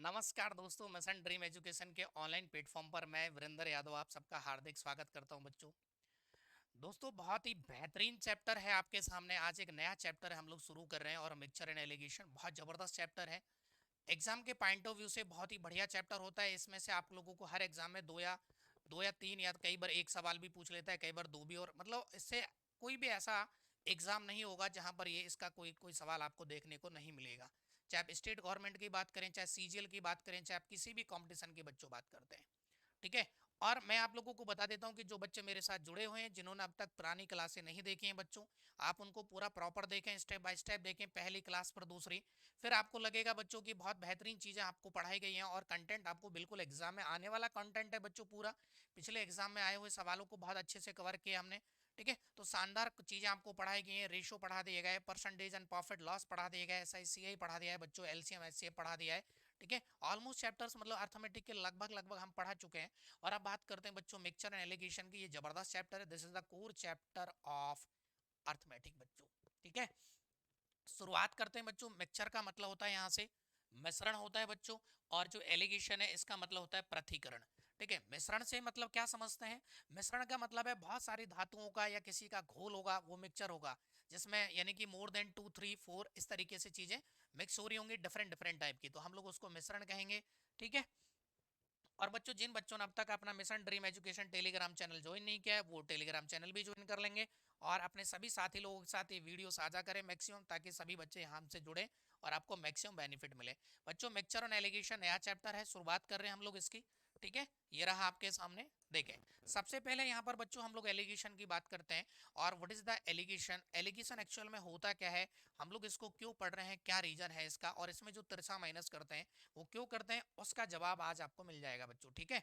नमस्कार दोस्तों, mission dream education के ऑनलाइन प्लेटफॉर्म पर मैं वीरेंद्र यादव आप सबका हार्दिक स्वागत करता हूं बच्चों। दोस्तों, बहुत ही बेहतरीन चैप्टर है आपके सामने। आज एक नया चैप्टर हम लोग शुरू कर रहे हैं और मिक्सचर एंड एलिगेशन बहुत ज़बरदस्त चैप्टर है। एग्जाम के पॉइंट ऑफ व्यू से बहुत ही बढ़िया चैप्टर होता है। इसमें से आप लोगों को हर एग्जाम में दो या तीन या कई बार एक सवाल भी पूछ लेता है, कई बार दो भी। और मतलब इससे कोई भी ऐसा एग्जाम नहीं होगा जहां पर ये इसका कोई कोई सवाल आपको देखने को नहीं मिलेगा। चाहे आप स्टेट गवर्नमेंट की बात करें, चाहे सीजीएल की बात करें, चाहे आप किसी भी कंपटीशन के बच्चों बात करते हैं। ठीक है। और मैं आप लोगों को बता देता हूं कि जो बच्चे मेरे साथ जुड़े हुए हैं, जिन्होंने अब तक पुरानी क्लासें नहीं देखी हैं बच्चों, आप उनको पूरा प्रॉपर देखें, स्टेप बाय स्टेप देखें, पहली क्लास पर दूसरी। फिर आपको लगेगा बच्चों की बहुत बेहतरीन चीज़ें आपको पढ़ाई गई हैं और कंटेंट आपको बिल्कुल एग्जाम में आने वाला कंटेंट है बच्चों। पूरा पिछले एग्जाम में आए हुए सवालों को बहुत अच्छे से कवर किया हमने। ठीक है, तो शानदार चीज़ें आपको पढ़ाई गई हैं। रेशो पढ़ा दिए गए, परसेंटेज एंड प्रॉफिट लॉस पढ़ा दिए गए, SICI पढ़ा दिया है बच्चों, LCM HCF पढ़ा दिया है। ठीक है, ऑलमोस्ट चैप्टर्स मतलब अर्थमेटिक के लगभग लगभग हम पढ़ा चुके हैं। और अब बात करते हैं बच्चों मिक्सचर एंड एलिगेशन की। ये जबरदस्त चैप्टर है, this is the core chapter of arithmetic बच्चों। ठीक है, शुरुआत करते हैं बच्चों। मिक्सचर का मतलब होता है यहाँ से मिश्रण होता है बच्चों, और जो एलिगेशन है इसका मतलब होता है पृथक्करण। ठीक है, मिश्रण से मतलब क्या समझते हैं? मिश्रण का मतलब है बहुत सारी धातुओं का या किसी का घोल होगा, वो मिक्सचर होगा, जिसमें यानी कि मोर देन 2 3 4 इस तरीके से चीजें मिक्स हो रही होंगी, डिफरेंट डिफरेंट टाइप की, तो हम लोग उसको मिश्रण कहेंगे। ठीक है। और बच्चों, जिन बच्चों ने अब तक अपना mission dream education Telegram channel join नहीं किया है, वो टेलीग्राम चैनल भी ज्वाइन कर लेंगे। और अपने सभी साथी लोगों के साथ ये वीडियो साझा करें मैक्सिमम, ताकि सभी बच्चे यहाँ से जुड़े और आपको मैक्सिमम बेनिफिट मिले। बच्चों, मिक्सचर और एलिगेशन नया चैप्टर है, शुरुआत कर रहे हैं हम लोग इसकी। ठीक है, ये रहा आपके सामने। देखें, सबसे पहले यहाँ पर बच्चों हम लोग एलिगेशन की बात करते हैं। और what is the alligation? Alligation actual में होता क्या है, हम लोग इसको क्यों पढ़ रहे हैं, क्या रीजन है इसका, और इसमें जो तिरछा माइनस करते हैं वो क्यों करते हैं, उसका जवाब आज आपको मिल जाएगा बच्चों। ठीक है।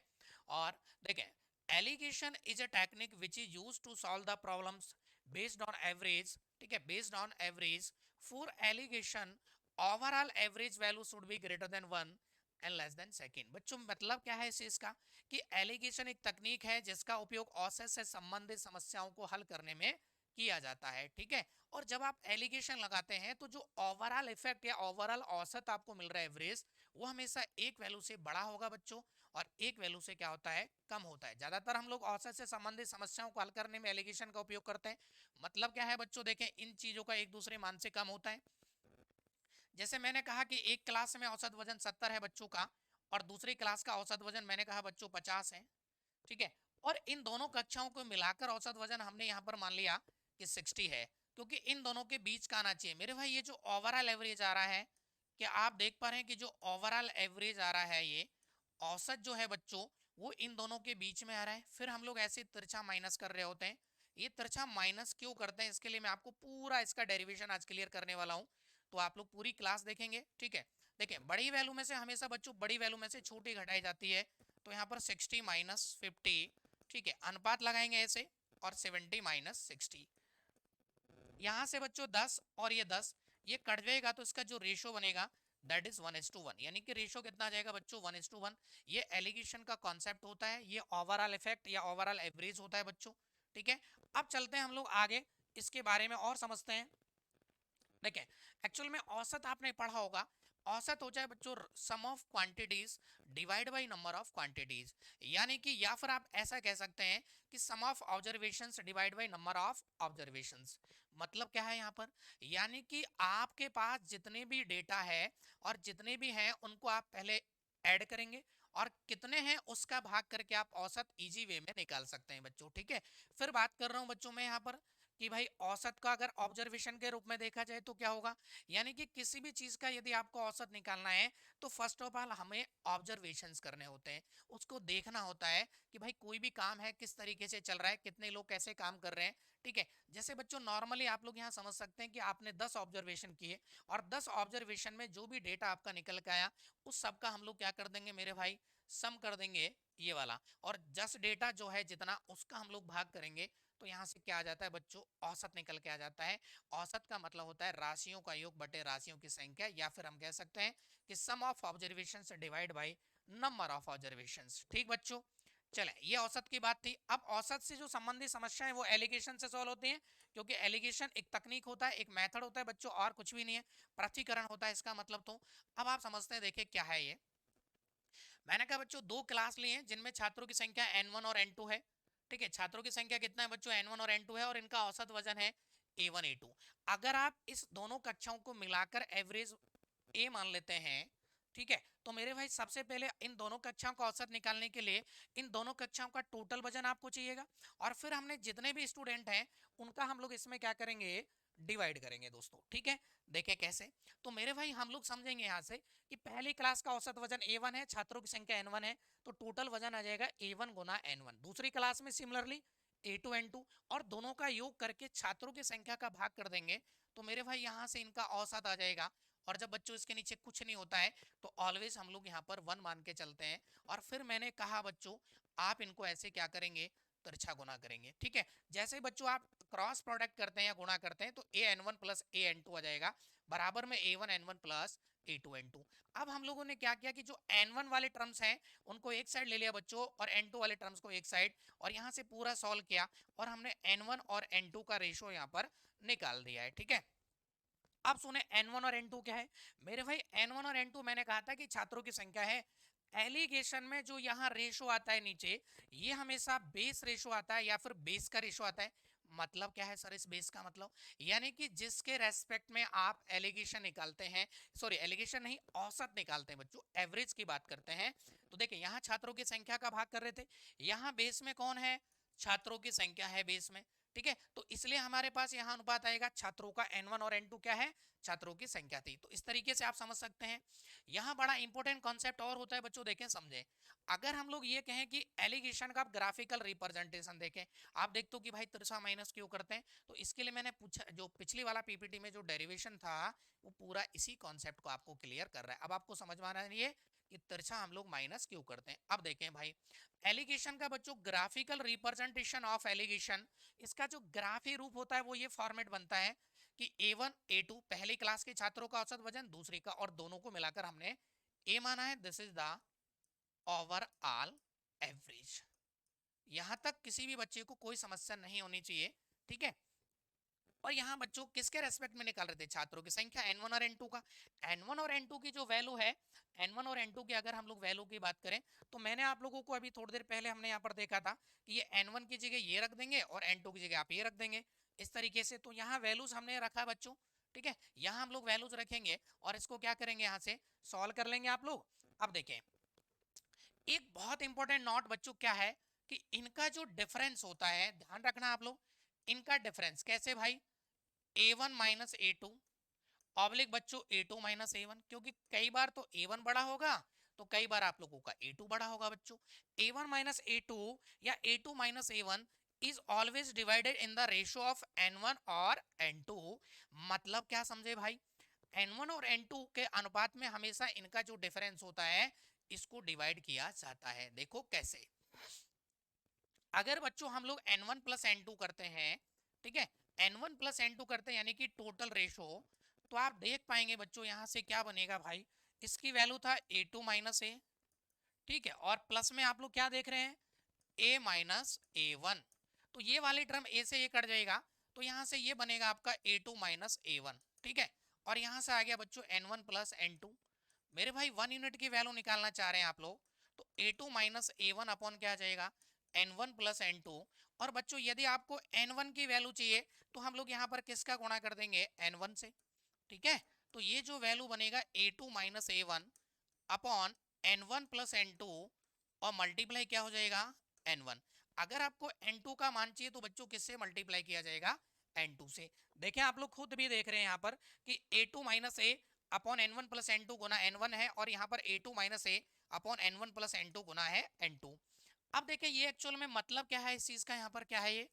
और देखें, alligation is a technique which is use to solve the problems based on average. ठीक है, based on average. For alligation, overall average value should be greater than 1 and less than second. बच्चों, मतलब क्या है इस चीज का, कि एलिगेशन एक तकनीक है जिसका उपयोग औसत से संबंधित समस्याओं को हल करने में किया जाता है। ठीक है, और जब आप एलिगेशन लगाते हैं तो जो ओवरऑल इफेक्ट या ओवरऑल औसत आपको मिल रहा है एवरेज, वो हमेशा एक वैल्यू से बड़ा होगा बच्चों, और एक वैल्यू से क्या होता है, कम होता है। ज्यादातर हम लोग औसत से संबंधित समस्याओं को हल करने में एलिगेशन का उपयोग करते हैं। मतलब क्या है बच्चों, देखें, इन चीजों का एक दूसरे मान से कम होता है। जैसे मैंने कहा कि एक क्लास में औसत वजन 70 है बच्चों का, और दूसरी क्लास का औसत वजन मैंने कहा बच्चों 50 है। ठीक है, और इन दोनों कक्षाओं को मिलाकर औसत वजन हमने यहाँ पर मान लिया कि 60 है, क्योंकि इन दोनों के बीच का आना चाहिए मेरे भाई। ये जो ओवरऑल एवरेज आ रहा है, क्या आप देख पा रहे हैं कि जो ओवरऑल एवरेज आ रहा है, ये औसत जो है बच्चों, वो इन दोनों के बीच में आ रहा है। फिर हम लोग ऐसे तिरछा माइनस कर रहे होते हैं। ये तिरछा माइनस क्यों करते हैं, इसके लिए मैं आपको पूरा इसका डेरिवेशन आज क्लियर करने वाला हूं, तो आप लोग पूरी क्लास देखेंगे। ठीक है, देखिए, बड़ी वैल्यू में से हमेशा बच्चों बड़ी वैल्यू में से छोटी घटाई जाती है, तो यहाँ पर 60 - 50। ठीक है, अनुपात लगाएंगे ऐसे, और 70 - 60। यहाँ से बच्चों 10 और ये 10, ये कट जाएगा, तो इसका जो रेशो बनेगा दैट इज 1:1, यानी कि रेशो कितना आ जाएगा बच्चों, 1:1। ये एलिगेशन का कॉन्सेप्ट होता है, ये ओवरऑल इफेक्ट या ओवरऑल एवरेज होता है बच्चों। ठीक है, अब चलते हैं हम लोग आगे, इसके बारे में और समझते हैं। देखिए, एक्चुअल में औसत आपने पढ़ा होगा, औसत हो जाए बच्चों sum of quantities divide by number of quantities, यानी कि या फिर आप ऐसा कह सकते हैं कि sum of observations divide by number of observations. मतलब क्या है यहाँ पर, यानी कि आपके पास जितने भी डेटा है और जितने भी हैं उनको आप पहले ऐड करेंगे, और कितने हैं उसका भाग करके आप औसत इजी वे में निकाल सकते हैं बच्चों। ठीक है, फिर बात कर रहा हूं बच्चों मैं यहाँ पर कि भाई औसत का अगर ऑब्जर्वेशन के रूप में देखा जाए तो क्या होगा, यानी कि किसी भी चीज का यदि आपको औसत निकालना है, तो फर्स्ट ऑफ ऑल हमें ऑब्जर्वेशंस करने होते हैं, उसको देखना होता है कि भाई कोई भी काम है किस तरीके से चल रहा है, कितने लोग कैसे काम कर रहे हैं। ठीक है, जैसे बच्चों नॉर्मली आप लोग यहाँ समझ सकते हैं कि आपने 10 ऑब्जर्वेशन किए, और 10 ऑब्जर्वेशन में जो भी डेटा आपका निकल के आया, उस सब का हम लोग क्या कर देंगे मेरे भाई, सम कर देंगे ये वाला, और जस्ट डेटा जो है जितना उसका हम लोग भाग करेंगे, तो यहाँ से क्या आ जाता है बच्चों, औसत निकल के आ जाता है। औसत का मतलब होता है राशियों का योग बटे राशियों की संख्या, या फिर हम कह सकते हैं कि sum of observation divide by number of observation. ठीक बच्चों, चले, ये औसत की बात थी। अब औसत से जो संबंधित समस्याएं वो एलिगेशन से सॉल्व होती हैं, क्योंकि एलिगेशन एक तकनीक होता है, एक मेथड होता है बच्चों, और कुछ भी नहीं है, पृथक्करण होता है इसका मतलब। तो अब आप समझते हैं, देखिए क्या है ये। मैंने कहा बच्चों दो क्लास लिए हैं जिनमें छात्रों की संख्या n1 और n2 है। ठीक है, छात्रों की संख्या कितना है बच्चों, n1 और n2 है, और इनका औसत वजन है a1 a2। अगर आप इस दोनों कक्षाओं को मिलाकर एवरेज a मान लेते हैं, ठीक है, तो मेरे भाई सबसे पहले इन दोनों कक्षाओं का औसत निकालने के लिए इन दोनों कक्षाओं का टोटल वजन आपको चाहिएगा, और फिर हमने जितने भी स्टूडेंट हैं उनका हम लोग इसमें क्या करेंगे, डिवाइड करेंगे दोस्तों। ठीक है, देखें कैसे। तो मेरे भाई हम लोग समझेंगे यहाँ से कि पहली क्लास का औसत वजन a1 है, छात्रों की संख्या n1 है, तो टोटल वजन आ जाएगा a1 गुना n1। दूसरी क्लास में सिमिलरली a2 n2, और दोनों का योग करके छात्रों की संख्या का भाग कर देंगे, तो मेरे भाई यहाँ से इनका औसत आ जाएगा। और जब बच्चों इसके नीचे कुछ नहीं होता है तो ऑलवेज हम लोग यहाँ पर 1 मान के चलते हैं। और फिर मैंने कहा बच्चों आप इनको ऐसे क्या करेंगे, तिरछा गुना करेंगे। ठीक है, जैसे ही बच्चों आप क्रॉस प्रोडक्ट करते हैं या गुणा करते हैं तो A N one plus A N two आ जाएगा बराबर में A one N one plus A two N two. अब हम लोगों ने क्या किया कि जो एन वन वाले टर्म्स हैं उनको एक साइड ले लिया बच्चों, और एन टू वाले टर्म्स को एक साइड, और यहाँ से पूरा सॉल्व किया, और हमने एन वन और एन टू का रेशो यहाँ पर निकाल दिया है। ठीक है, अब सुने n1 और n2 क्या है। मेरे भाई n1 और n2 मैंने कहा था कि छात्रों की संख्या है। एलिगेशन में जो यहाँ रेशो आता है नीचे, ये हमेशा बेस रेशो आता है या फिर बेस का रेशो आता है। मतलब क्या है सर इस बेस का मतलब, यानी कि जिसके रेस्पेक्ट में आप एलिगेशन निकालते हैं, सॉरी एलिगेशन नहीं औसत निकालते हैं बच्चों, एवरेज की बात करते हैं। तो देखिए यहाँ छात्रों की संख्या का भाग कर रहे थे, यहाँ बेस में कौन है, छात्रों की संख्या है बेस में। ठीक है, तो इसलिए हमारे पास यहाँ अनुपात आएगा छात्रों का n1 और n2 क्या है, छात्रों की संख्या थी। तो इस तरीके से आप समझ सकते हैं। यहाँ बड़ा इंपॉर्टेंट कॉन्सेप्ट और होता है बच्चों, देखें समझें। अगर हम लोग ये कहें कि एलिगेशन का आप ग्राफिकल रिप्रेजेंटेशन देखें, आप देखते हो कि भाई तिरछा माइनस क्यों करते हैं, तो इसके लिए मैंने पूछा, जो पिछली वाला पीपीटी में जो डेरिवेशन था वो पूरा इसी कॉन्सेप्ट को आपको क्लियर कर रहा है। अब आपको समझ में आ रहा है ये कि तिरछा हम लोग माइनस क्यों करते हैं। अब देखें भाई, एलिगेशन का बच्चों ग्राफिकल रिप्रेजेंटेशन ऑफ एलिगेशन, इसका जो ग्राफी रूप होता है वो ये फॉर्मेट बनता है कि a1 a2 पहली क्लास के छात्रों का औसत वजन दूसरी का, और दोनों को मिलाकर हमने a माना है, this is the overall average. यहां तक किसी भी बच्चे को कोई समस्या नहीं होनी चाहिए। ठीक है, और यहाँ बच्चों किसके रेस्पेक्ट में निकाल रहे थे, छात्रों की संख्या n1 और n2 का। n1 और n2 की जो वैल्यू है, n1 और n2 की अगर हम लोग वैल्यू की बात करें तो मैंने आप लोगों को अभी थोड़ी देर पहले हमने यहाँ पर देखा था कि ये n1 की जगह ये रख देंगे और n2 की जगह आप ये रख देंगे इस तरीके से। तो यहाँ वैल्यूज हमने रखा बच्चों। ठीक है, यहाँ हम लोग वैल्यूज रखेंगे और इसको क्या करेंगे, यहाँ से सॉल्व कर लेंगे आप लोग। अब देखें एक बहुत इंपॉर्टेंट नोट बच्चों क्या है कि इनका जो डिफरेंस होता है, ध्यान रखना आप लोग, इनका डिफरेंस कैसे भाई, a1 minus A to oblique बच्चों a2 माइनस ए वन, क्योंकि कई बार तो a1 बड़ा होगा तो कई बार आप लोगों का a2 बड़ा होगा बच्चों। a1 माइनस ए टू या a2 minus A one is always divided in the ratio of n1 और n2। मतलब क्या समझे भाई, n1 और n2 के अनुपात में हमेशा इनका जो डिफरेंस होता है इसको डिवाइड किया जाता है। देखो कैसे, अगर बच्चों हम लोग n1 प्लस n2 करते हैं, ठीक है, n1 प्लस n2 करते हैं यानी कि टोटल रेशो, तो आप देख पाएंगे बच्चों यहाँ से क्या बनेगा भाई, इसकी वैल्यू था a2 माइनस ए, ठीक है, और प्लस में आप लोग क्या देख रहे हैं, a माइनस ए वन, तो ये वाली टर्म a से ये कट जाएगा, तो यहाँ से ये बनेगा आपका a2 माइनस ए वन। ठीक है, और यहाँ से आ गया बच्चों n1 प्लस n2। मेरे भाई 1 यूनिट की वैल्यू निकालना चाह रहे हैं आप लोग, तो a2 minus A one upon क्या आ जाएगा, n1 प्लस n2। और बच्चों यदि आपको n1 की वैल्यू चाहिए तो हम लोग यहाँ पर किसका गुणा कर देंगे, n1 से। ठीक है, तो ये जो वैल्यू बनेगा a2 minus A one upon n1 plus n2, और मल्टीप्लाई क्या हो जाएगा, n1। अगर आपको n2 का मान चाहिए तो बच्चों किससे मल्टीप्लाई किया जाएगा, n2 से। देखें आप लोग खुद भी देख रहे हैं यहाँ पर कि a2 माइनस ए अपॉन n1 प्लस n2 गुना n1 है, और यहाँ पर a2 माइनस ए अपॉन n1 प्लस n2 गुना है n2। अब देखें ये एक्चुअल में मतलब क्या है इस चीज का, यहाँ पर क्या है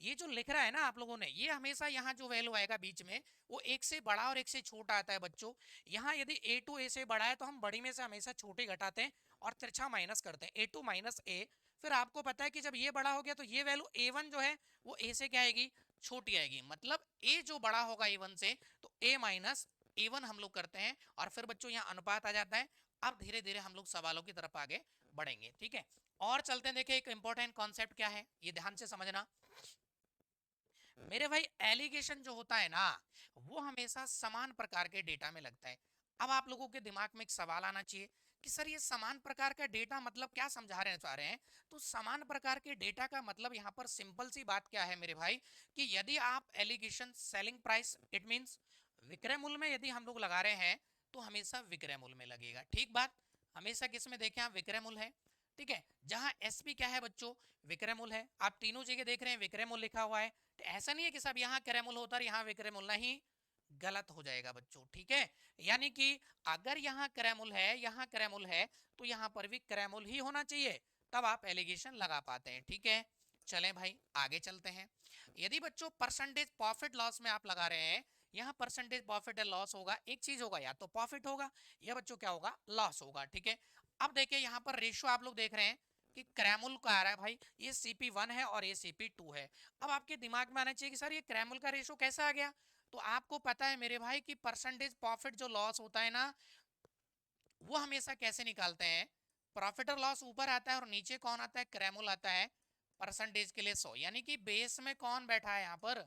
ये जो लिख रहा है ना आप लोगों ने, ये हमेशा यहाँ जो वैल्यू आएगा बीच में वो एक से बड़ा और एक से छोटा आता है बच्चों। यहाँ यदि a2 a से बड़ा है तो हम बड़ी में से हमेशा छोटी घटाते हैं और तिरछा माइनस करते हैं, a2 माइनस ए। फिर आपको पता है कि जब ये बड़ा हो गया तो ये वैल्यू a1 जो है वो a से क्या आएगी, छोटी आएगी। मतलब a जो बड़ा होगा a1 से तो a माइनस a1 हम लोग करते हैं, और फिर बच्चों यहाँ अनुपात आ जाता है। अब धीरे धीरे हम लोग सवालों की तरफ आगे बढ़ेंगे। ठीक है, और चलते हैं। देखिए एक इंपॉर्टेंट कॉन्सेप्ट क्या है ये ध्यान से समझना मेरे भाई, एलिगेशन जो होता है ना वो हमेशा समान प्रकार के डेटा में लगता है। अब आप लोगों के दिमाग में एक सवाल आना चाहिए कि सर ये समान प्रकार का डेटा मतलब क्या समझा रहे चाह रहे हैं। तो समान प्रकार के डेटा का मतलब यहाँ पर सिंपल सी बात क्या है मेरे भाई, कि यदि आप allegation selling price it means विक्रय मूल्य में यदि हम लोग लगा रहे हैं तो हमेशा विक्रय मूल्य में लगेगा। ठीक बात, हमेशा किस में देखें आप, विक्रय मूल्य है। ठीक है, जहां एसपी क्या है बच्चों, विक्रय मूल्य है। आप तीनों जगह देख रहे हैं विक्रय मूल्य लिखा हुआ है, तो ऐसा नहीं है कि सब यहाँ क्रय मूल्य होता है यहाँ विक्रय मूल्य नहीं, गलत हो जाएगा बच्चों। ठीक है, यानी कि अगर यहाँ क्रय मूल्य है, यहाँ क्रय मूल्य है, तो यहाँ पर भी क्रय मूल्य ही होना चाहिए, तब आप एलिगेशन लगा पाते हैं। ठीक है, चलें भाई आगे चलते हैं। यदि बच्चों परसेंटेज प्रॉफिट लॉस में आप लगा रहे हैं, यहाँ परसेंटेज प्रॉफिट एंड लॉस होगा, एक चीज होगा या तो प्रॉफिट होगा या बच्चों क्या होगा, लॉस होगा। ठीक है, अब देखिए यहाँ पर रेशियो आप लोग देख रहे हैं कि क्रैमुल का आ रहा है भाई, ये CP1 है और ये CP2 है। अब आपके दिमाग में आना चाहिए कि सर ये क्रैमुल का रेशियो कैसा आ गया। तो आपको पता है मेरे भाई कि परसेंटेज प्रॉफिट जो लॉस होता है ना, वो हमेशा कैसे निकालते हैं, प्रॉफिट और लॉस ऊपर आता है और नीचे कौन आता है, क्रैमुल आता है परसेंटेज के लिए 100, यानी कि बेस में कौन बैठा है यहाँ पर,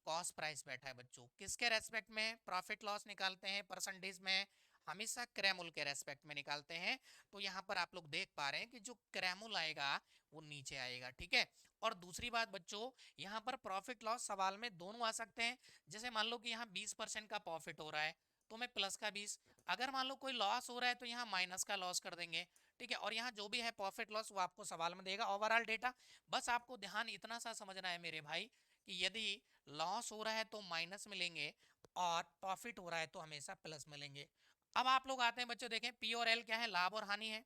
कॉस्ट प्राइस बैठा है बच्चों। किसके रेस्पेक्ट में प्रॉफिट लॉस निकालते हैं परसेंटेज में, हमेशा क्रैमुल के रेस्पेक्ट में निकालते हैं। तो यहाँ पर आप लोग देख पा रहे हैं कि जो क्रैमुल आएगा वो नीचे आएगा। ठीक है, और दूसरी बात बच्चों, यहाँ पर प्रॉफिट लॉस सवाल में दोनों आ सकते हैं। जैसे मान लो कि यहाँ 20% का प्रॉफिट हो रहा है तो मैं प्लस का 20, अगर मान लो कोई लॉस हो रहा है तो यहाँ माइनस का लॉस कर देंगे। ठीक है, और यहाँ जो भी है प्रॉफिट लॉस वो आपको सवाल में देगा ओवरऑल डेटा। बस आपको ध्यान इतना सा समझना है मेरे भाई कि यदि लॉस हो रहा है तो माइनस में लेंगे और प्रॉफिट हो रहा है तो हमेशा प्लस में लेंगे। अब आप लोग आते हैं बच्चों, देखें पी और एल क्या है, लाभ और हानि है।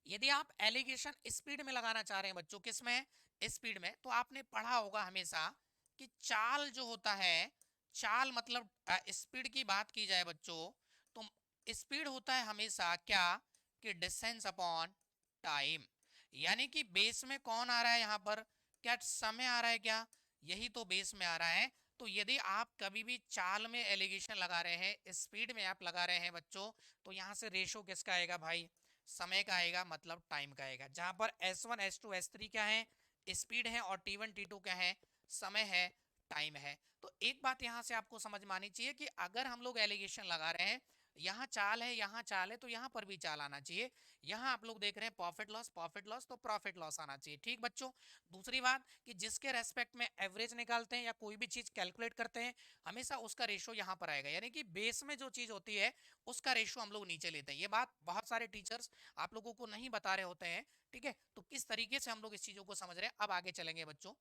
यदि आप एलिगेशन स्पीड में लगाना चाह रहे हैं बच्चों, किस में, स्पीड में, तो आपने पढ़ा होगा हमेशा कि चाल जो होता है, चाल मतलब स्पीड की बात की जाए बच्चों, तो स्पीड होता है हमेशा क्या, कि डिस्टेंस अपॉन टाइम। यानी कि बेस में कौन आ रहा है यहाँ पर, क्या समय आ रहा है क्या, यही तो बेस में आ रहा है। तो यदि आप कभी भी चाल में एलिगेशन लगा रहे हैं, स्पीड में आप लगा रहे हैं बच्चों, तो यहाँ से रेशो किसका आएगा भाई, समय का आएगा, मतलब टाइम का आएगा। जहां पर S1 S2 S3 क्या है, स्पीड है, और T1 T2 क्या है, समय है, टाइम है। तो एक बात यहां से आपको समझ में आनी चाहिए कि अगर हम लोग एलिगेशन लगा रहे हैं, यहाँ चाल है, यहाँ चाल है, तो यहाँ पर भी चाल आना चाहिए। यहाँ आप लोग देख रहे हैं प्रॉफिट लॉस तो प्रॉफिट लॉस आना चाहिए। ठीक बच्चों, दूसरी बात कि जिसके रेस्पेक्ट में एवरेज निकालते हैं या कोई भी चीज कैलकुलेट करते हैं, हमेशा उसका रेशो यहाँ पर आएगा, यानी कि बेस में जो चीज होती है उसका रेशो हम लोग नीचे लेते हैं। ये बात बहुत सारे टीचर्स आप लोगों को नहीं बता रहे होते हैं। ठीक है, तो किस तरीके से हम लोग इस चीजों को समझ रहे हैं, अब आगे चलेंगे बच्चों।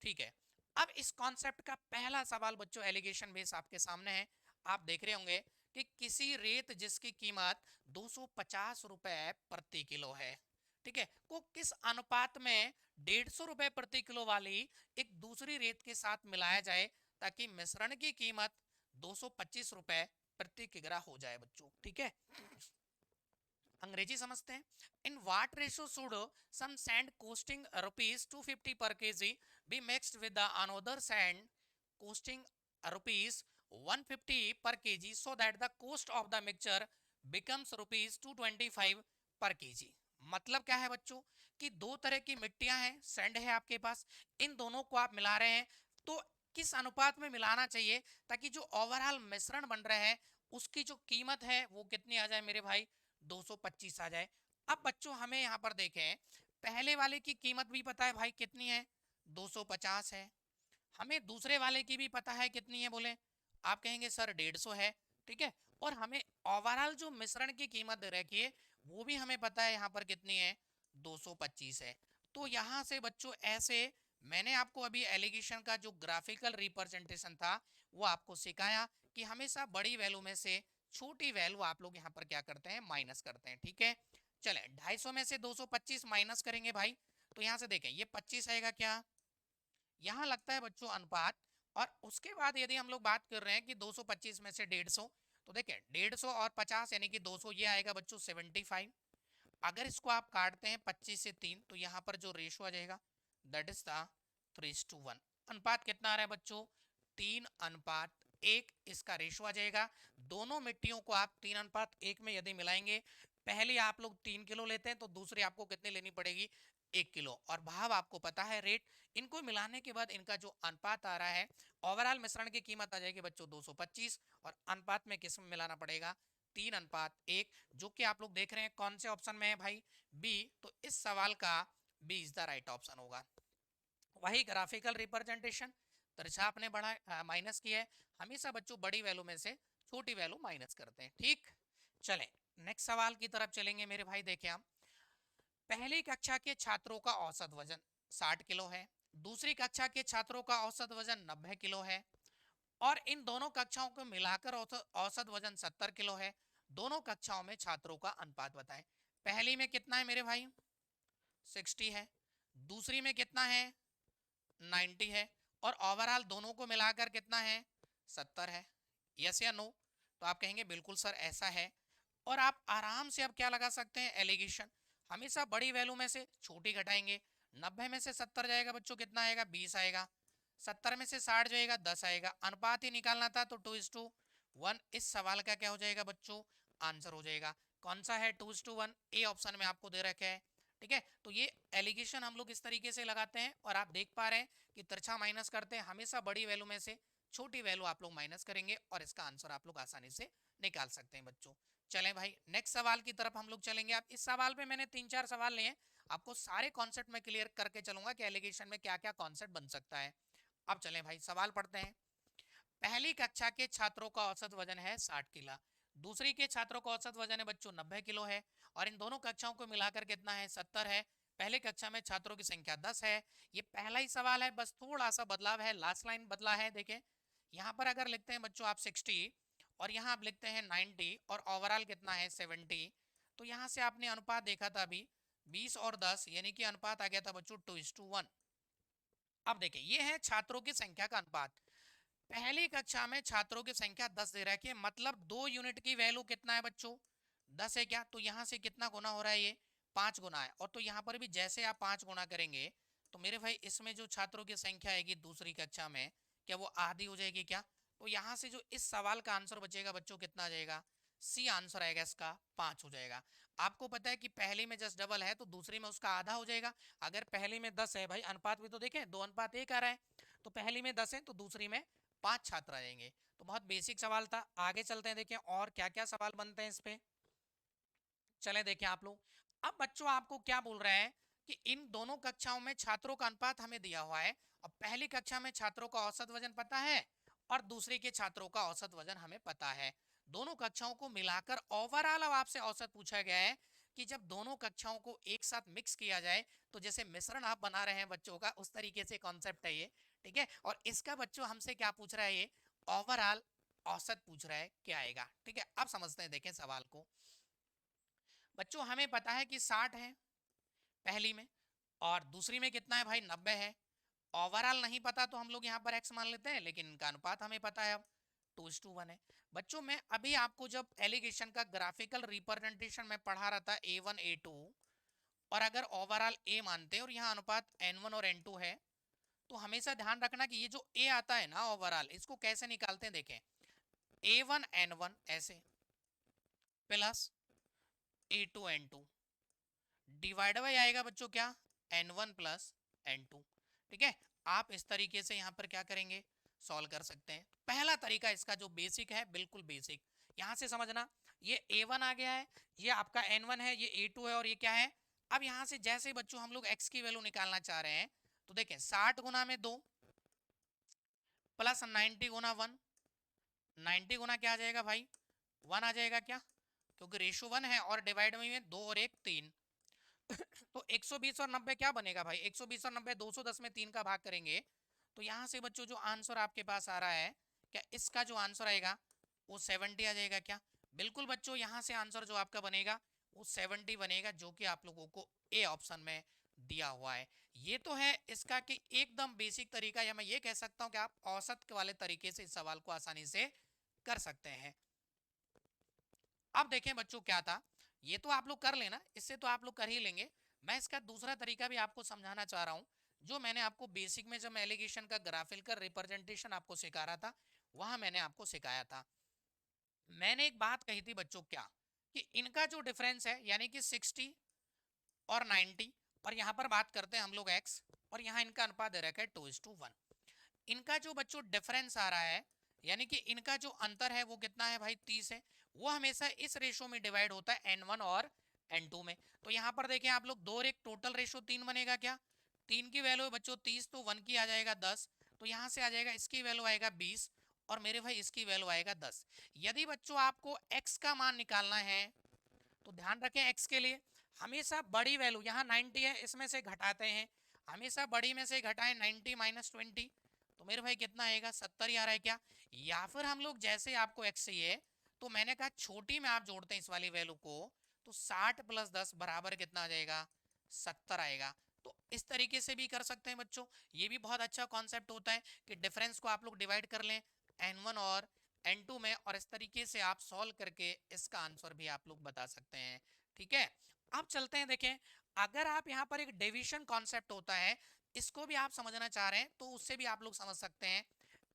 ठीक है, अब इस कॉन्सेप्ट का पहला सवाल बच्चों एलिगेशन बेस आपके सामने है। आप देख रहे होंगे कि किसी रेत जिसकी कीमत 250 रुपए प्रति किलो है, ठीक है, को किस अनुपात में 150 रुपए प्रति किलो वाली एक दूसरी रेत के साथ मिलाया जाए ताकि मिश्रण की कीमत 225 रुपए प्रति किग्रा हो जाए बच्चों। ठीक है, अंग्रेजी समझते हैं। In what ratio should some sand costing rupees 250 per KG be mixed with the another sand costing rupees 150 per KG so that the cost of the mixture becomes rupees 225 per KG. मतलब क्या है बच्चों, कि दो तरह की मिट्टियां हैं, सैंड है आपके पास, इन दोनों को आप मिला रहे हैं, तो किस अनुपात में मिलाना चाहिए ताकि जो ओवरऑल मिश्रण बन रहा है उसकी जो कीमत है वो कितनी आ जाए मेरे भाई, 225 आ जाए। अब बच्चों हमें यहाँ पर देखें, पहले वाले की कीमत भी पता है भाई कितनी है, 250 है। हमें दूसरे वाले की भी पता है कितनी है, बोले आप कहेंगे सर 150 है। ठीक है, और हमें ओवरऑल जो मिश्रण की कीमत दे रखी है वो भी हमें पता है यहाँ पर कितनी है, 225 है। तो यहाँ से बच्चों ऐसे मैंने आपको अभी एलिगेशन का जो ग्राफिकल रिप्रेजेंटेशन था वो आपको सिखाया कि हमेशा बड़ी वैल्यू में से छोटी वैल्यू आप लोग यहाँ पर क्या करते हैं, माइनस करते हैं। ठीक है, चले 250 में से 225 माइनस करेंगे भाई, तो यहाँ से देखें ये 25 आएगा क्या, यहाँ लगता है बच्चों अनुपात। और उसके बाद यदि हम लोग बात कर रहे हैं कि 225 में से 150, तो देखें 150 और 50 यानी कि 200, ये आएगा बच्चों 75। अगर इसको आप काटते हैं 25 से 3 तो यहाँ पर जो रेशो आ जाएगा दैट इज द 3:1। अनुपात कितना आ रहा है बच्चों, 3:1 इसका रेशो आ जाएगा। दोनों मिट्टियों को आप 3:1 में यदि मिलाएंगे, पहले आप लोग 3 किलो लेते हैं तो दूसरी आपको कितनी लेनी पड़ेगी, 1 किलो, और भाव आपको पता है रेट। इनको मिलाने के बाद इनका जो अनुपात आ रहा है, ओवरऑल मिश्रण की कीमत आ जाएगी बच्चों 225, और अनुपात में किस में मिलाना पड़ेगा, 3:1, जो कि आप लोग देख रहे हैं कौन से ऑप्शन में है भाई, बी। तो इस सवाल का B is the right option होगा। वही ग्राफिकल रिप्रेजेंटेशन, तिरछा आपने बढ़ा माइनस किया है, हमेशा बच्चों बड़ी वैल्यू में से छोटी वैल्यू माइनस करते हैं। ठीक, चलें नेक्स्ट सवाल की तरफ चलेंगे मेरे भाई। देखिए हम, पहली कक्षा के छात्रों का औसत वजन 60 किलो है, दूसरी कक्षा के छात्रों का औसत वजन 90 किलो है, और इन दोनों कक्षाओं को मिलाकर औसत औसत वजन 70 किलो है। दोनों कक्षाओं में छात्रों का अनुपात बताएं। पहली में कितना है मेरे भाई, 60 है, दूसरी में कितना है, 90 है, और ओवरऑल दोनों को मिलाकर कितना है, 70 है। यस या नो? तो आप कहेंगे बिल्कुल सर ऐसा है। और आप आराम से अब क्या लगा सकते हैं, एलिगेशन। हमेशा बड़ी वैल्यू में से छोटी घटाएंगे। 90 में से 70 जाएगा बच्चों, कितना आएगा, 20 आएगा। 70 में से 60 जाएगा, 10 आएगा। अनुपात ही निकालना था तो 2:1 इस सवाल का क्या हो जाएगा बच्चों, आंसर हो जाएगा। कौन सा है, 2:1, ए ऑप्शन में आपको दे रखे है। ठीक है, तो ये एलिगेशन हम लोग इस तरीके से लगाते हैं, और आप देख पा रहे हैं कि तिरछा माइनस करते हैं, हमेशा बड़ी वैल्यू में से छोटी वैल्यू आप लोग माइनस करेंगे, और इसका आंसर आप लोग आसानी से निकाल सकते हैं बच्चों। चलें भाई नेक्स्ट सवाल की तरफ हम लोग चलेंगे। अब इस सवाल पे मैंने 3-4 सवाल लिए हैं, आपको सारे कॉन्सेप्ट में क्लियर करके चलूंगा कि एलिगेशन में क्या क्या कॉन्सेप्ट बन सकता है। अब चलें भाई सवाल पढ़ते हैं। पहली कक्षा के छात्रों का औसत वजन है 60 किलो, दूसरी के छात्रों का औसत वजन है बच्चों 90 किलो है, और इन दोनों कक्षाओं को मिलाकर कितना है, 70 है। पहले कक्षा में छात्रों की संख्या 10 है। ये पहला ही सवाल है, बस थोड़ा सा बदलाव है, लास्ट लाइन बदला है। देखें यहाँ पर अगर लिखते हैं बच्चों आप 60, और यहाँ आप लिखते हैं 90, और ओवरऑल कितना है 70, तो यहाँ से आपने अनुपात देखा था अभी 20 और 10, यानी कि अनुपात आ गया था बच्चों 2:1। अब देखिए ये है छात्रों की संख्या का अनुपात। पहली कक्षा में छात्रों की संख्या 10 दे रखी है, मतलब 2 यूनिट की वैल्यू कितना है बच्चों, 10 है क्या, तो यहाँ से कितना गुना हो रहा है, ये 5 गुना है। और तो यहाँ पर भी जैसे आप 5 गुना करेंगे तो मेरे भाई इसमें जो छात्रों की संख्या आएगी दूसरी कक्षा में, क्या वो आधी हो जाएगी क्या? तो यहाँ से जो इस सवाल का आंसर बचेगा बच्चों कितना आ जाएगा, सी आंसर आएगा इसका 5 हो जाएगा। आपको पता है कि पहली में जस्ट डबल है तो दूसरी में उसका आधा हो जाएगा। अगर पहली में 10 है भाई, अनुपात भी तो देखें 2:1 आ रहा है, तो पहली में 10 है तो दूसरी में 5 छात्र आ जाएंगे। तो बहुत बेसिक सवाल था। आगे चलते हैं, देखें और क्या क्या सवाल बनते हैं इस पे। चलें देखें आप लोग। अब बच्चों आपको क्या बोल रहे हैं कि इन दोनों कक्षाओं में छात्रों का अनुपात हमें दिया हुआ है, और पहली कक्षा में छात्रों का औसत वजन पता है, और दूसरी के छात्रों का औसत वजन हमें पता है। दोनों कक्षाओं को मिलाकर ओवरऑल अब आपसे औसत पूछा गया है कि जब दोनों कक्षाओं को एक साथ मिक्स किया जाए तो जैसे मिश्रण आप बना रहे हैं बच्चों का, उस तरीके से कॉन्सेप्ट है ये। ठीक है, और इसका बच्चों हमसे क्या पूछ रहा है, ये ओवरऑल औसत पूछ रहा है क्या आएगा। ठीक है, अब समझते हैं, देखें सवाल को। बच्चों हमें पता है कि 60 है पहली में, और दूसरी में कितना है भाई, 90 है। ओवरऑल नहीं पता तो हम लोग यहाँ पर x मान लेते हैं, लेकिन इनका अनुपात हमें पता है, अब 2:1 है। बच्चों मैं अभी आपको जब एलिगेशन का ग्राफिकल रिप्रेजेंटेशन में पढ़ा रहा था A1 A2, और अगर ओवरऑल A मानते हैं और यहाँ अनुपात N1 और N2 है, तो हमेशा ध्यान रखना कि ये जो A आता है ना ओवरऑल, इसको कैसे निकालते हैं, देखें A1 N1 ऐसे plus A2 N2 divide by आएगा बच्चों क्या, N1 प्लस N2। ठीक है, आप इस तरीके से यहाँ पर क्या करेंगे, सॉल्व कर सकते हैं। पहला तरीका इसका जो बेसिक है, बिल्कुल बेसिक, यहाँ से समझना। ये A1 आ गया है, ये आपका N1 है, ये A2 है, और ये क्या है। अब यहाँ से जैसे बच्चों हम लोग x की वैल्यू निकालना चाह रहे हैं, तो देखें 60 गुना में 2 प्लस 90 गुना 1, 90 गुना क्या आ जाएगा भाई, 1 आ जाएगा क्या, क्योंकि रेशो 1 है, और डिवाइड में 2 और 1 3। तो 120 और 90 क्या बनेगा भाई, 120 और 90 210 में 3 का भाग करेंगे, तो यहाँ से बच्चों जो आंसर आपके पास आ रहा है, क्या इसका जो आंसर आएगा वो 70 आ जाएगा क्या? बिल्कुल बच्चों, यहाँ से आंसर जो आपका बनेगा वो 70 बनेगा, जो कि आप लोगों को ए ऑप्शन में दिया हुआ है। ये तो है इसका कि एकदम बेसिक तरीका, या मैं ये कह सकता हूँ कि आप औसत वाले तरीके से इस सवाल को आसानी से कर सकते हैं। अब देखें बच्चों क्या था, ये तो आप लोग कर लेना, इससे तो आप लोग कर ही लेंगे। मैं इसका दूसरा तरीका भी आपको समझाना चाह रहा हूँ, जो मैंने आपको बेसिक में जब एलिगेशन का ग्राफिकल रिप्रेजेंटेशन आपको सिखा रहा था, वहां मैंने आपको सिखाया था। मैंने एक बात कही थी बच्चों, क्या कि इनका जो डिफरेंस है यानी कि 60 और 90, और यहाँ पर बात करते हैं हम लोग x, और यहाँ इनका अनुपात दे रखा है 2:1। इनका जो बच्चों डिफरेंस आ रहा है, यानी कि इनका जो अंतर है वो कितना है भाई, 30 है। वो हमेशा इस रेशो में डिवाइड होता है n1 और n2 में। तो यहाँ पर देखें आप लोग, 2 और 1 टोटल रेशो 3 बनेगा क्या? 3 की वैल्यू है बच्चों 30, तो 1 की आ जाएगा 10, तो यहाँ से आ जाएगा इसकी वैल्यू आएगा 20 और मेरे भाई इसकी वैल्यू आएगा 10। यदि बच्चों आपको x का मान निकालना है तो ध्यान रखें x के लिए हमेशा बड़ी वैल्यू, यहाँ 90 है इसमें से घटाते हैं, हमेशा बड़ी में से घटाएं 90 माइनस 20, तो मेरे भाई कितना आएगा 70 ही आ रहा है क्या? या फिर हम लोग जैसे आपको x चाहिए तो मैंने कहा छोटी में आप जोड़ते हैं इस वाली वैल्यू को, तो 60 प्लस 10 बराबर कितना आ जाएगा? 70 आएगा। तो इस तरीके से भी कर सकते हैं बच्चों, ये भी बहुत अच्छा कॉन्सेप्ट होता है कि डिफरेंस को आप लोग डिवाइड कर लें n1 और n2 में, और इस तरीके से आप सॉल्व करके इसका आंसर भी आप लोग बता सकते हैं। ठीक है, अब चलते हैं, देखें अगर आप यहाँ पर एक डिवीजन कॉन्सेप्ट होता है, इसको भी आप समझना चाह रहे हैं तो उससे भी आप लोग समझ सकते हैं।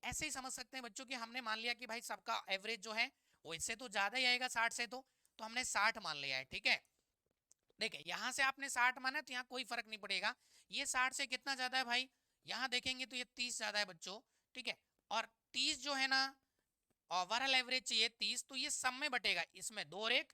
ऐसे ही समझ सकते हैं बच्चों कि हमने मान लिया कि भाई सबका एवरेज जो है वो इससे तो ज्यादा ही आएगा 60 से, तो हमने 60 मान लिया है। ठीक है, देखिए यहाँ से आपने 60 माना तो यहाँ कोई फर्क नहीं पड़ेगा, ये 60 से कितना ज्यादा है भाई, यहाँ देखेंगे तो ये 30 ज्यादा है बच्चों। ठीक है, और 30 जो है ना ओवरऑल एवरेज चाहिए 30, तो ये सब में बटेगा, इसमें 2 और 1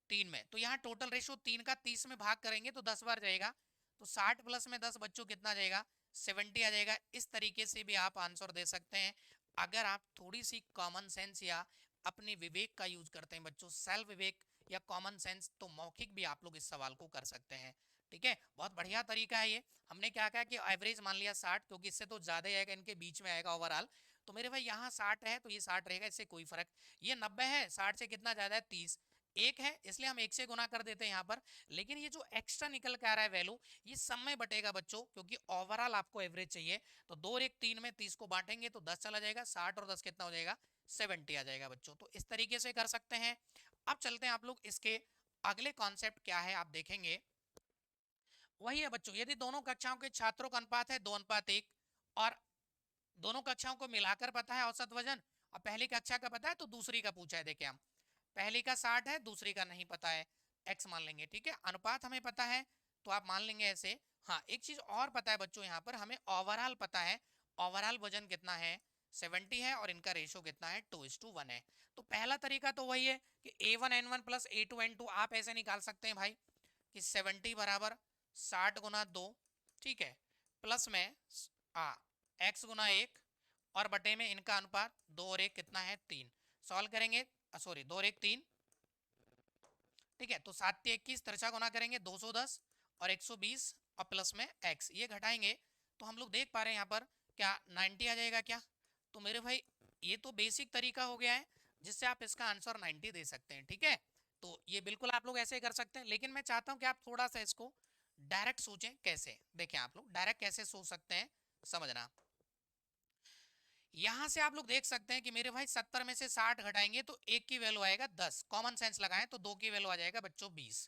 3 में, तो यहाँ टोटल रेशो 3 का 30 में भाग करेंगे तो 10 बार जाएगा, तो 60 प्लस में 10 बच्चों कितना जाएगा? 70 आ जाएगा। इस तरीके से भी आप आंसर दे सकते हैं अगर आप थोड़ी सी कॉमन सेंस या अपने विवेक का यूज करते हैं बच्चों, सेल्फ विवेक या कॉमन सेंस, तो मौखिक भी आप लोग इस सवाल को कर सकते हैं। ठीक है, बहुत बढ़िया तरीका है ये। हमने क्या कहा कि एवरेज मान लिया 60, क्योंकि इससे तो ज्यादा ही आएगा, इनके बीच में आएगा ओवरऑल, तो मेरे भाई यहाँ 60 है तो ये 60 रहेगा, इससे कोई फर्क। ये 90 है, 60 से कितना ज्यादा है? 30। एक है इसलिए हम एक से गुना कर देते हैं यहाँ पर, लेकिन ये जो एक्स्ट्रा निकल के आ रहा है वैल्यू, ये सब में बटेगा बच्चों, क्योंकि ओवरऑल आपको एवरेज चाहिए। तो 2 और 1 3 में 30 को बांटेंगे तो 10 चला जाएगा, 60 और 10 कितना हो जाएगा? 70 आ जाएगा बच्चों। तो इस तरीके से कर सकते हैं। अब चलते हैं आप लोग इसके अगले कॉन्सेप्ट क्या है आप देखेंगे, वही है बच्चों, यदि दोनों कक्षाओं के छात्रों का अनुपात है 2:1 और दोनों कक्षाओं को मिलाकर पता है औसत वजन, और पहली कक्षा का पता है तो दूसरी का पूछा है। देखिए हम पहली का 60 है, दूसरी का नहीं पता है, x मान लेंगे। ठीक है, अनुपात हमें पता है तो आप मान लेंगे ऐसे। हाँ, एक चीज और पता है बच्चों, यहाँ पर हमें ओवरऑल पता है, ओवरऑल वजन कितना है? 70 है, और इनका रेशो कितना है? 2:1 है। तो पहला तरीका तो वही है कि a1n1 प्लस a2n2 आप ऐसे निकाल सकते हैं भाई कि 70 बराबर 60 गुना 2, ठीक है, प्लस में x गुना 1 और बटे में इनका अनुपात 2 और 1 कितना है? 3। सॉल्व करेंगे, सॉरी 2 और 1 3, ठीक है, तो 7 3 21, तिरछा गुना करेंगे 210 और 120 और प्लस में x, ये घटाएंगे तो हम लोग देख पा रहे हैं यहाँ पर क्या 90 आ जाएगा क्या? तो मेरे भाई ये तो बेसिक तरीका हो गया है जिससे आप इसका आंसर 90 दे सकते हैं। ठीक है, तो ये बिल्कुल आप लोग ऐसे कर सकते हैं, लेकिन मैं चाहता हूँ कि आप थोड़ा सा इसको डायरेक्ट सोचें। कैसे देखें आप लोग डायरेक्ट कैसे सोच सकते हैं, समझना। यहां से आप लोग देख सकते हैं कि मेरे भाई 70 में से 60 घटाएंगे तो एक की वैल्यू आएगा 10, कॉमन सेंस लगाएं तो दो की वैल्यू आ जाएगा बच्चों 20।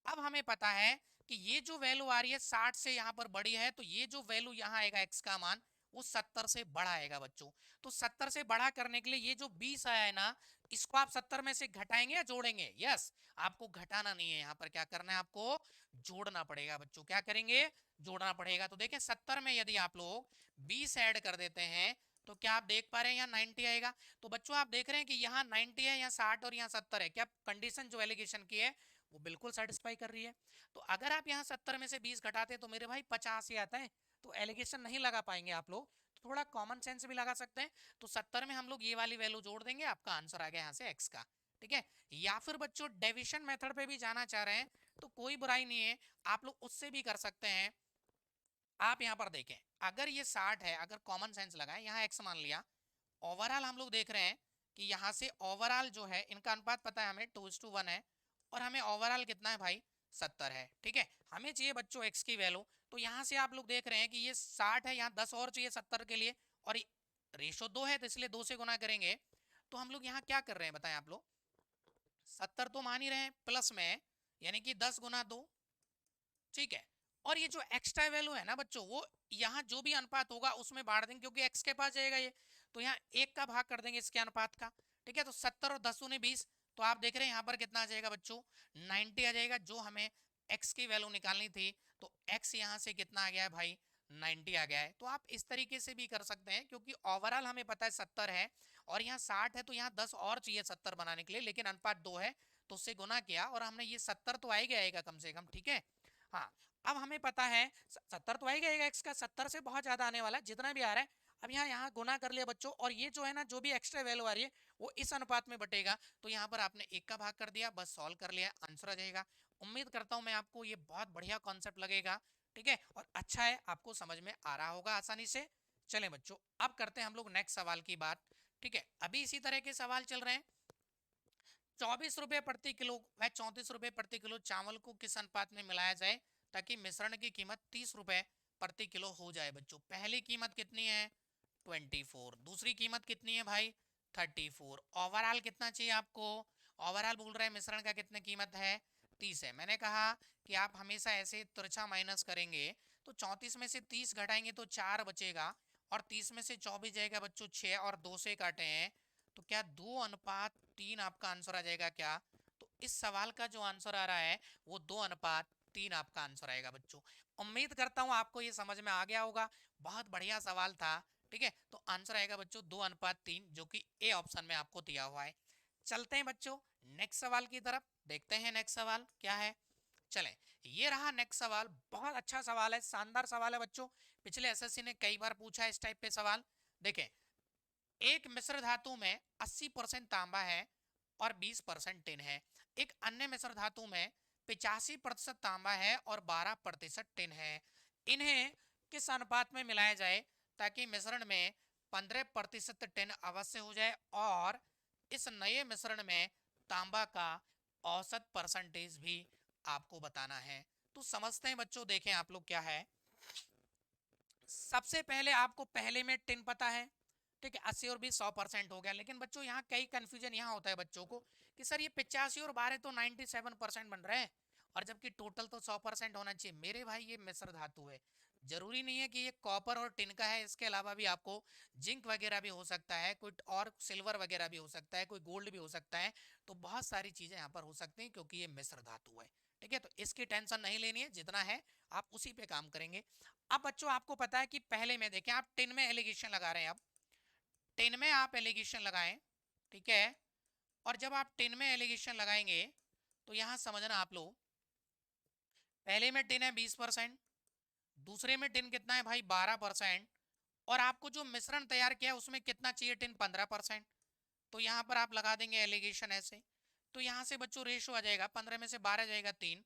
अब हमें पता है कि ये जो वैल्यू आ रही है 60 से यहाँ पर बड़ी है, तो ये जो वैल्यू यहाँ आएगा x का मान वो 70 से बड़ा आएगा बच्चों। तो 70 से बड़ा करने के लिए ये जो 20 आया है ना, इसको आप 70 में से घटाएंगे या जोड़ेंगे? यस, आपको घटाना नहीं है, यहाँ पर क्या करना है? आपको जोड़ना पड़ेगा बच्चों। क्या करेंगे? जोड़ना पड़ेगा। तो देखें 70 में यदि आप लोग 20 ऐड कर देते हैं तो क्या आप देख पा रहे हैं यहाँ 90 आएगा। तो बच्चों आप देख रहे हैं कि यहाँ 90 है, यहाँ 60 और यहाँ 70 है, क्या कंडीशन जो एलिगेशन की है वो बिल्कुल सेटिस्फाई कर रही है। तो अगर आप यहाँ 70 में से 20 घटाते हैं तो मेरे भाई 50 ही आता है, तो एलिगेशन नहीं लगा पाएंगे आप लोग, तो थोड़ा कॉमन सेंस भी लगा सकते हैं। तो 70 में हम लोग ये वाली वैल्यू जोड़ देंगे, आपका आंसर आ गया यहाँ से x का। ठीक है, या फिर बच्चों डेविशन मेथड पे भी जाना चाह रहे हैं तो कोई बुराई नहीं है, आप लोग उससे भी कर सकते हैं। आप यहाँ पर देखें, अगर ये 60 है, अगर कॉमन सेंस लगाए, यहाँ x मान लिया, ओवरऑल हम लोग देख रहे हैं कि यहाँ से ओवरऑल जो है इनका अनुपात पता है हमें 2:1 है, और हमें ओवरऑल कितना है भाई? 70 है। ठीक है, हमें चाहिए बच्चों x की वैल्यू, तो यहाँ से आप लोग देख रहे हैं कि ये 60 है, यहाँ 10 और चाहिए 70 के लिए, और रेशो 2 है तो इसलिए 2 से गुना करेंगे। तो हम लोग यहाँ क्या कर रहे हैं बताएं आप लोग? 70 तो मान ही रहे हैं, प्लस में यानी कि 10 गुना 2, ठीक है, और ये जो एक्स्ट्रा वैल्यू है ना बच्चों, वो यहाँ जो भी अनुपात होगा उसमें बांट देंगे, क्योंकि x के पास जाएगा ये, तो यहाँ एक का भाग कर देंगे इसके अनुपात का। ठीक है, तो 70 और 10 ने 20, तो आप देख रहे हैं यहाँ पर कितना आ जाएगा बच्चों? 90 आ जाएगा, जो हमें x की वैल्यू निकालनी थी। तो x यहाँ से कितना आ गया है भाई? 90 आ गया है। तो आप इस तरीके से भी कर सकते हैं, क्योंकि ओवरऑल हमें पता है 70 है, और यहाँ 60 है तो यहाँ 10 और चाहिए 70 बनाने के लिए, लेकिन अनुपात 2 है तो उससे गुना किया और हमने ये 70 तो आएगा आएगा कम से कम, ठीक है। हाँ, अब हमें पता है 70 तो आएगा आएगा, एक्स का 70 से बहुत ज्यादा आने वाला है जितना भी आ रहा है। अब यहाँ गुना कर लिया बच्चों, और ये जो है ना जो भी एक्स्ट्रा वैल्यू आ रही है वो इस अनुपात में बटेगा, तो यहाँ पर आपने एक का भाग कर दिया, बस सॉल्व कर लिया, आंसर आ जाएगा। उम्मीद करता हूँ मैं आपको ये बहुत बढ़िया कॉन्सेप्ट लगेगा, ठीक है, और अच्छा है, आपको समझ में आ रहा होगा आसानी से। चलें बच्चों, अब करते हैं हम लोग नेक्स्ट सवाल की बात, ठीक है। अभी इसी तरह के सवाल चल रहे हैं। 24 रुपए प्रति किलो व 34 रुपए प्रति किलो चावल को किस अनुपात में मिलाया जाए ताकि मिश्रण की कीमत 30 रुपए प्रति किलो हो जाए बच्चों। पहली कीमत कितनी है 24, दूसरी कीमत कितनी है भाई 34, ओवरऑल कितना चाहिए आपको, ओवरऑल बोल रहे हैं मिश्रण का कितने कीमत है 30 है। मैंने कहा कि आप हमेशा ऐसे तिरछा माइनस करेंगे तो 34 में से 30 घटाएंगे तो 4 बचेगा, और 30 में से 24 जाएगा बच्चों 6, और 2 से काटे हैं तो क्या 2:3 आपका आंसर आ जाएगा क्या। तो इस सवाल का जो आंसर आ रहा है वो 2:3 आपका आंसर आएगा बच्चों। उम्मीद करता हूँ आपको ये समझ में आ गया होगा, बहुत बढ़िया सवाल था, ठीक है। तो आंसर आएगा बच्चों 2:3, जो कि ए ऑप्शन में आपको दिया हुआ है। चलते हैं बच्चों नेक्स्ट सवाल की तरफ, देखते हैं नेक्स्ट सवाल क्या है। चलें, ये रहा नेक्स्ट सवाल, बहुत अच्छा सवाल है, शानदार सवाल है बच्चों। पिछले एसएससी ने कई बार पूछा है इस टाइप पे सवाल। देखें, एक मिश्र धातु में 80% तांबा है और 20% टिन है। एक अन्य मिश्र धातु में 85% तांबा है और 12% टिन है। इन्हें किस अनुपात में मिलाया जाए ताकि मिश्रण में 15% टिन अवश्य हो जाए, और इस नए मिश्रण में तांबा का औसत परसेंटेज भी आपको बताना है। तो समझते हैं बच्चों, देखें आप लोग क्या है। सबसे पहले आपको पहले में टिन पता है, ठीक है, 80 और 20 100% हो गया। लेकिन बच्चों यहाँ कई कंफ्यूजन यहाँ होता है बच्चों को कि सर ये 85 और 12 तो 97% बन रहे हैं, और जबकि टोटल तो 100% होना चाहिए। मेरे भाई ये मिश्र धातु है, जरूरी नहीं है कि ये कॉपर और टिन का है, इसके अलावा भी आपको जिंक वगैरह भी हो सकता है, कोई और सिल्वर वगैरह भी हो सकता है, कोई गोल्ड भी हो सकता है। तो बहुत सारी चीजें यहाँ पर हो सकती हैं क्योंकि ये मिश्र धातु है, ठीक है। तो इसकी टेंशन नहीं लेनी है, जितना है आप उसी पे काम करेंगे। अब बच्चों आपको पता है कि पहले में देखें, आप टिन में एलिगेशन लगा रहे हैं, अब टिन में आप एलिगेशन लगाएं, ठीक है। और जब आप टिन में एलिगेशन लगाएंगे तो यहां समझना आप लोग, पहले में टिन है 20%, दूसरे में टिन कितना है भाई 12%, और आपको जो मिश्रण तैयार किया है उसमें कितना चाहिए टिन 15%। तो यहाँ पर आप लगा देंगे एलिगेशन ऐसे, तो यहाँ से बच्चों रेशो आ जाएगा 15 में से 12 जाएगा 3,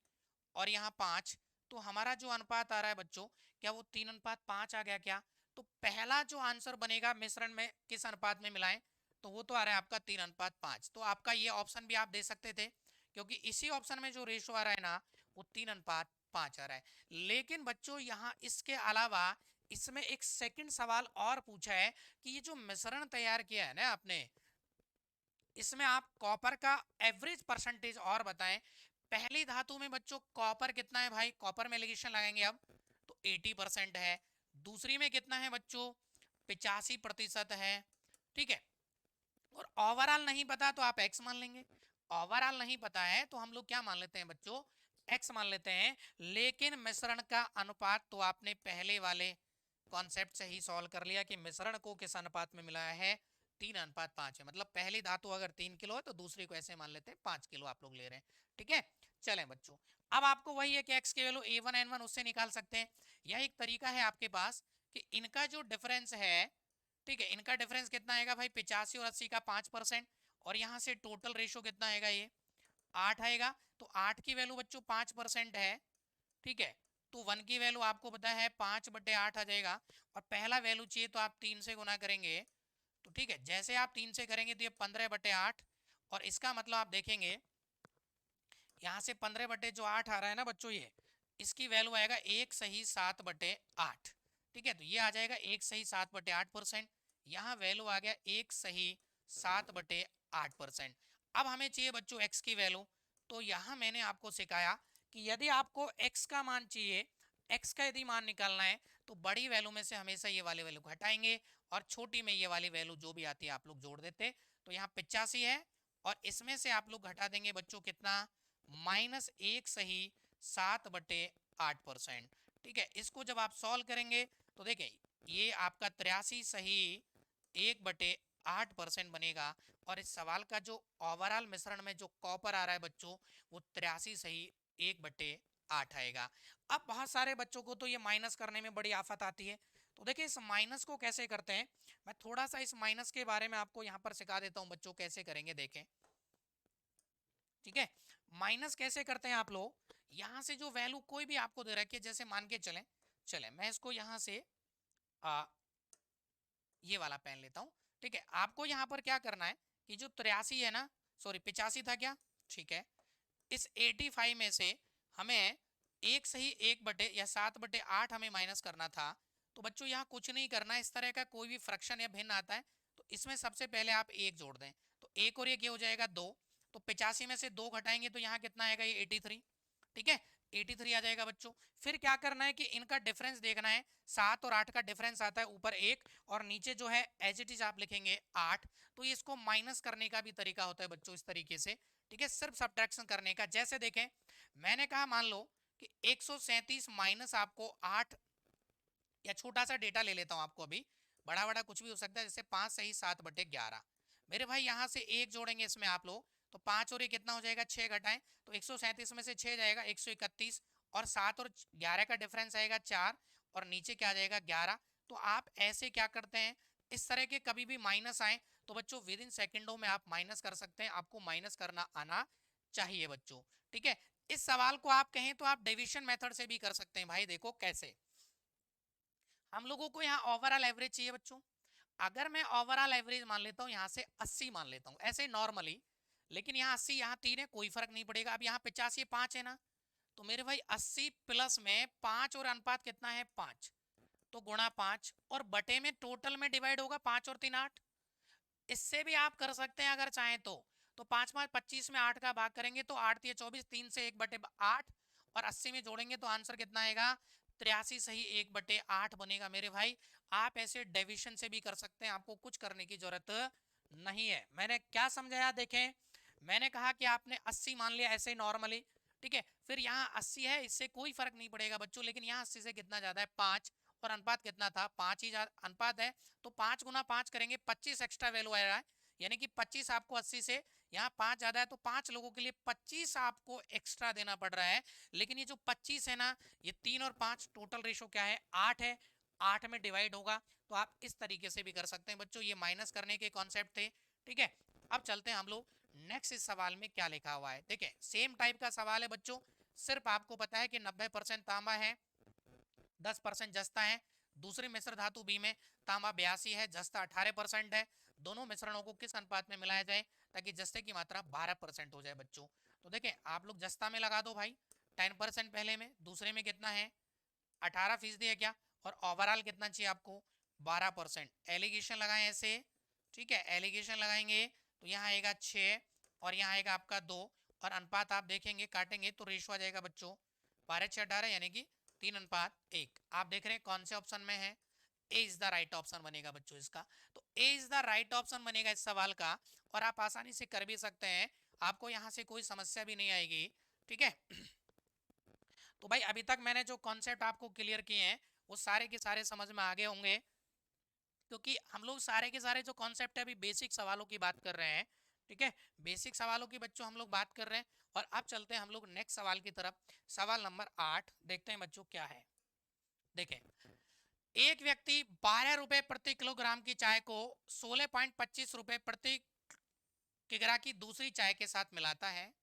और यहाँ 5। तो हमारा जो अनुपात आ रहा है बच्चों, क्या वो 3:5 आ गया क्या। तो पहला जो आंसर बनेगा मिश्रण में किस अनुपात में मिलाएं, तो वो तो आ रहा है आपका 3:5। तो आपका ये ऑप्शन भी आप दे सकते थे, क्योंकि इसी ऑप्शन में जो रेशो आ रहा है ना वो 3:5 आ रहा है। लेकिन बच्चों यहाँ इसके अलावा इसमें एक सेकंड सवाल और पूछा है कि ये जो मिश्रण तैयार किया है ना आपने, इसमें आप कॉपर का एवरेज परसेंटेज और बताएं। पहली धातु में बच्चों कॉपर कितना है भाई, कॉपर में एलिगेशन लगाएंगे अब तो 80% है। दूसरी में कितना है बच्चों 85% है, ठीक है। और ओवरऑल नहीं पता तो आप एक्स मान लेंगे, ओवरऑल नहीं पता है तो हम लोग क्या मान लेते हैं बच्चों एक्स मान लेते हैं। लेकिन मिश्रण का अनुपात तो आपने पहले वाले कॉन्सेप्ट से ही सॉल्व कर लिया कि मिश्रण को किस अनुपात में मिलाया है 3:5 है। मतलब पहली धातु अगर 3 किलो है तो दूसरी को ऐसे मान लेते हैं 5 किलो आप लोग ले रहे हैं, ठीक है। चलें बच्चों, अब आपको वही है कि x की वैल्यू a1 n1 उससे निकाल सकते हैं। यह एक तरीका है आपके पास कि इनका जो डिफरेंस है, ठीक है, इनका डिफरेंस कितना आएगा भाई 85 और 80 का 5%, और यहाँ से टोटल रेशो कितना आएगा ये 8 आएगा। तो 8 की वैल्यू बच्चों 5% है, ठीक है। तो 1 की वैल्यू आपको पता है 5/8 आ जाएगा, और पहला वैल्यू चाहिए तो आप 3 से गुना करेंगे, तो ठीक है, जैसे आप 3 से करेंगे तो ये 15/8, और इसका मतलब आप देखेंगे यहाँ से 15/8 आ रहा है ना बच्चों, ये इसकी वैल्यू आएगा 1:7/8, ठीक है। तो ये आ जाएगा 1:7/8%, यहाँ वैल्यू आ गया 1:7/8%। अब हमें चाहिए बच्चों x की वैल्यू, तो यहाँ मैंने आपको सिखाया कि यदि आपको x का मान चाहिए, x का यदि मान निकालना है तो बड़ी वैल्यू में से हमेशा ये वाली वैल्यू घटाएंगे, और छोटी में ये वाली वैल्यू जो भी आती है आप लोग जोड़ देते। तो यहाँ 85 है, और इसमें से आप लोग घटा देंगे बच्चों कितना -1:7/8%, ठीक है। इसको जब आप सॉल्व करेंगे तो देखें ये आपका 83 सही 1/8 8% बनेगा। और इस सवाल का जो ओवरऑल मिश्रण में जो कॉपर आ रहा है बच्चों, वो 83 सही 1/8 आएगा। अब बहुत सारे बच्चों को तो ये माइनस करने में बड़ी आफत आती है। तो देखिए इस माइनस को कैसे करते हैं, मैं थोड़ा सा इस माइनस के बारे में आपको यहाँ पर सिखा देता हूँ बच्चों, कैसे करेंगे देखें। ठीक है, माइनस कैसे करते हैं आप लोग, यहाँ से जो वैल्यू कोई भी आपको दे रखी है, जैसे मान के चलें, चले मैं इसको यहाँ से आ, ये वाला पेन लेता हूँ। ठीक है, आपको यहाँ पर क्या करना है कि जो 83 है ना, सॉरी 85 था क्या, ठीक है, इस 85 में से हमें एक सही 1/7/8 हमें माइनस करना था। तो बच्चों यहाँ कुछ नहीं करना, इस तरह का कोई भी फ्रैक्शन या भिन्न आता है तो इसमें सबसे पहले आप एक जोड़ दें, तो एक और एक ये हो जाएगा 2। तो 85 में से 2 घटाएंगे तो यहाँ कितना आएगा, ये 83। ठीक है, 83 आ जाएगा बच्चों। फिर क्या करना है कि इनका डिफरेंस देखना है, 7 और 8 का डिफरेंस आता है ऊपर 1 और नीचे जो है एज इट इज आप लिखेंगे 8। तो ये इसको माइनस करने का भी तरीका होता है बच्चों, इस तरीके से। ठीक है, सिर्फ सब्ट्रैक्शन करने का। जैसे देखें, मैंने कहा मान लो कि 137 माइनस आपको 8, या छोटा सा डेटा ले लेता हूं आपको, अभी बड़ा बड़ा कुछ भी हो सकता है, जैसे 5 सही 7/11। मेरे भाई यहाँ से एक जोड़ेंगे इसमें आप लोग, तो 5 और ये कितना हो जाएगा, 6 घटाएं तो 137 में से 6 जाएगा 131, और 7 और 11 का डिफरेंस आएगा 4, और नीचे क्या आ जाएगा 11। तो आप ऐसे क्या करते हैं, इस तरह के कभी भी माइनस आए तो बच्चों विद इन सेकेंडों में आप माइनस कर सकते हैं, आपको माइनस करना आना चाहिए बच्चों। ठीक है, इस सवाल को आप कहें तो आप डिविजन मेथड से भी कर सकते हैं। भाई देखो कैसे, हम लोगों को यहाँ ओवरऑल एवरेज चाहिए बच्चों। अगर मैं ओवरऑल एवरेज मान लेता हूँ यहाँ से 80 मान लेता हूँ ऐसे नॉर्मली, लेकिन यहाँ 80 यहाँ 3 है, कोई फर्क नहीं पड़ेगा। अब यहाँ 50 ये 5 है ना, तो मेरे भाई 80 प्लस में 5 और अनुपात कितना है 5, तो गुणा 5 और बटे में टोटल में डिवाइड होगा, 5 और 3 8। इससे भी आप कर सकते हैं अगर चाहें तो 5 5 25 में 8 का भाग करेंगे तो 8 3 24, 3 से 1/8, और 80 में जोड़ेंगे तो आंसर कितना आएगा, 83 सही 1/8 बनेगा। मेरे भाई आप ऐसे डिविजन से भी कर सकते हैं, आपको कुछ करने की जरूरत नहीं है। मैंने क्या समझाया देखें, मैंने कहा कि आपने 80 मान लिया ऐसे नॉर्मली, ठीक है, फिर यहाँ 80 है, इससे कोई फर्क नहीं पड़ेगा बच्चों, लेकिन यहाँ 80 से कितना ज्यादा है 5, और अनुपात कितना था 5 ही अनुपात है, तो 5 गुना 5 करेंगे 25 एक्स्ट्रा वैल्यू आ रहा है, यानी कि 25 आपको 80 से, यहाँ 5 ज्यादा है तो 5 लोगों के लिए 25 आपको एक्स्ट्रा देना पड़ रहा है। लेकिन ये जो 25 है ना, ये 3 और 5 टोटल रेशो क्या है 8 है, 8 में डिवाइड होगा। तो आप इस तरीके से भी कर सकते हैं बच्चों, ये माइनस करने के कॉन्सेप्ट थे। ठीक है, अब चलते हैं हम लोग नेक्स्ट, इस सवाल में क्या लिखा हुआ है। देखिए सेम टाइप का सवाल है बच्चों, सिर्फ आपको पता है कि 90% तांबा है, 10% जस्ता है। दूसरे मिश्र धातु बी में तांबा 82 है, जस्ता 18% है। दोनों मिश्रणों को किस अनुपात में मिलाया जाए ताकि जस्ते की मात्रा 12% हो जाए बच्चों। तो देखें आप लोग जस्ता में लगा दो भाई 10% पहले में, दूसरे में कितना है 18% है क्या, और ओवरऑल कितना चाहिए आपको 12%। एलिगेशन लगाएं ऐसे, ठीक है, एलिगेशन लगाएंगे तो यहाँ आएगा 6 और यहाँ आएगा आपका 2, और अनुपात आप देखेंगे काटेंगे तो रेशो आ जाएगा बच्चों 12 6 18, यानी कि 3:1। आप देख रहे हैं कौन से ऑप्शन में है, ए इज द राइट ऑप्शन बनेगा बच्चों इसका। तो ए इज द राइट ऑप्शन बनेगा इस सवाल का, और आप आसानी से कर भी सकते हैं, आपको यहाँ से कोई समस्या भी नहीं आएगी। ठीक है, तो भाई अभी तक मैंने जो कॉन्सेप्ट आपको क्लियर किए हैं वो सारे के सारे समझ में आ गए होंगे, क्योंकि हम लोग सारे के सारे जो कॉन्सेप्ट है अभी बेसिक सवालों की बात कर रहे हैं। ठीक है, बेसिक सवालों की बच्चों हम लोग बात कर रहे हैं, और अब चलते हैं हम लोग नेक्स्ट सवाल की तरफ। सवाल नंबर 8 देखते हैं बच्चों क्या है। देखें, एक व्यक्ति 12 रुपए प्रति किलोग्राम की चाय को 16.25 रुपए प्रति किग्रा की दूसरी चाय के साथ मिलाता है,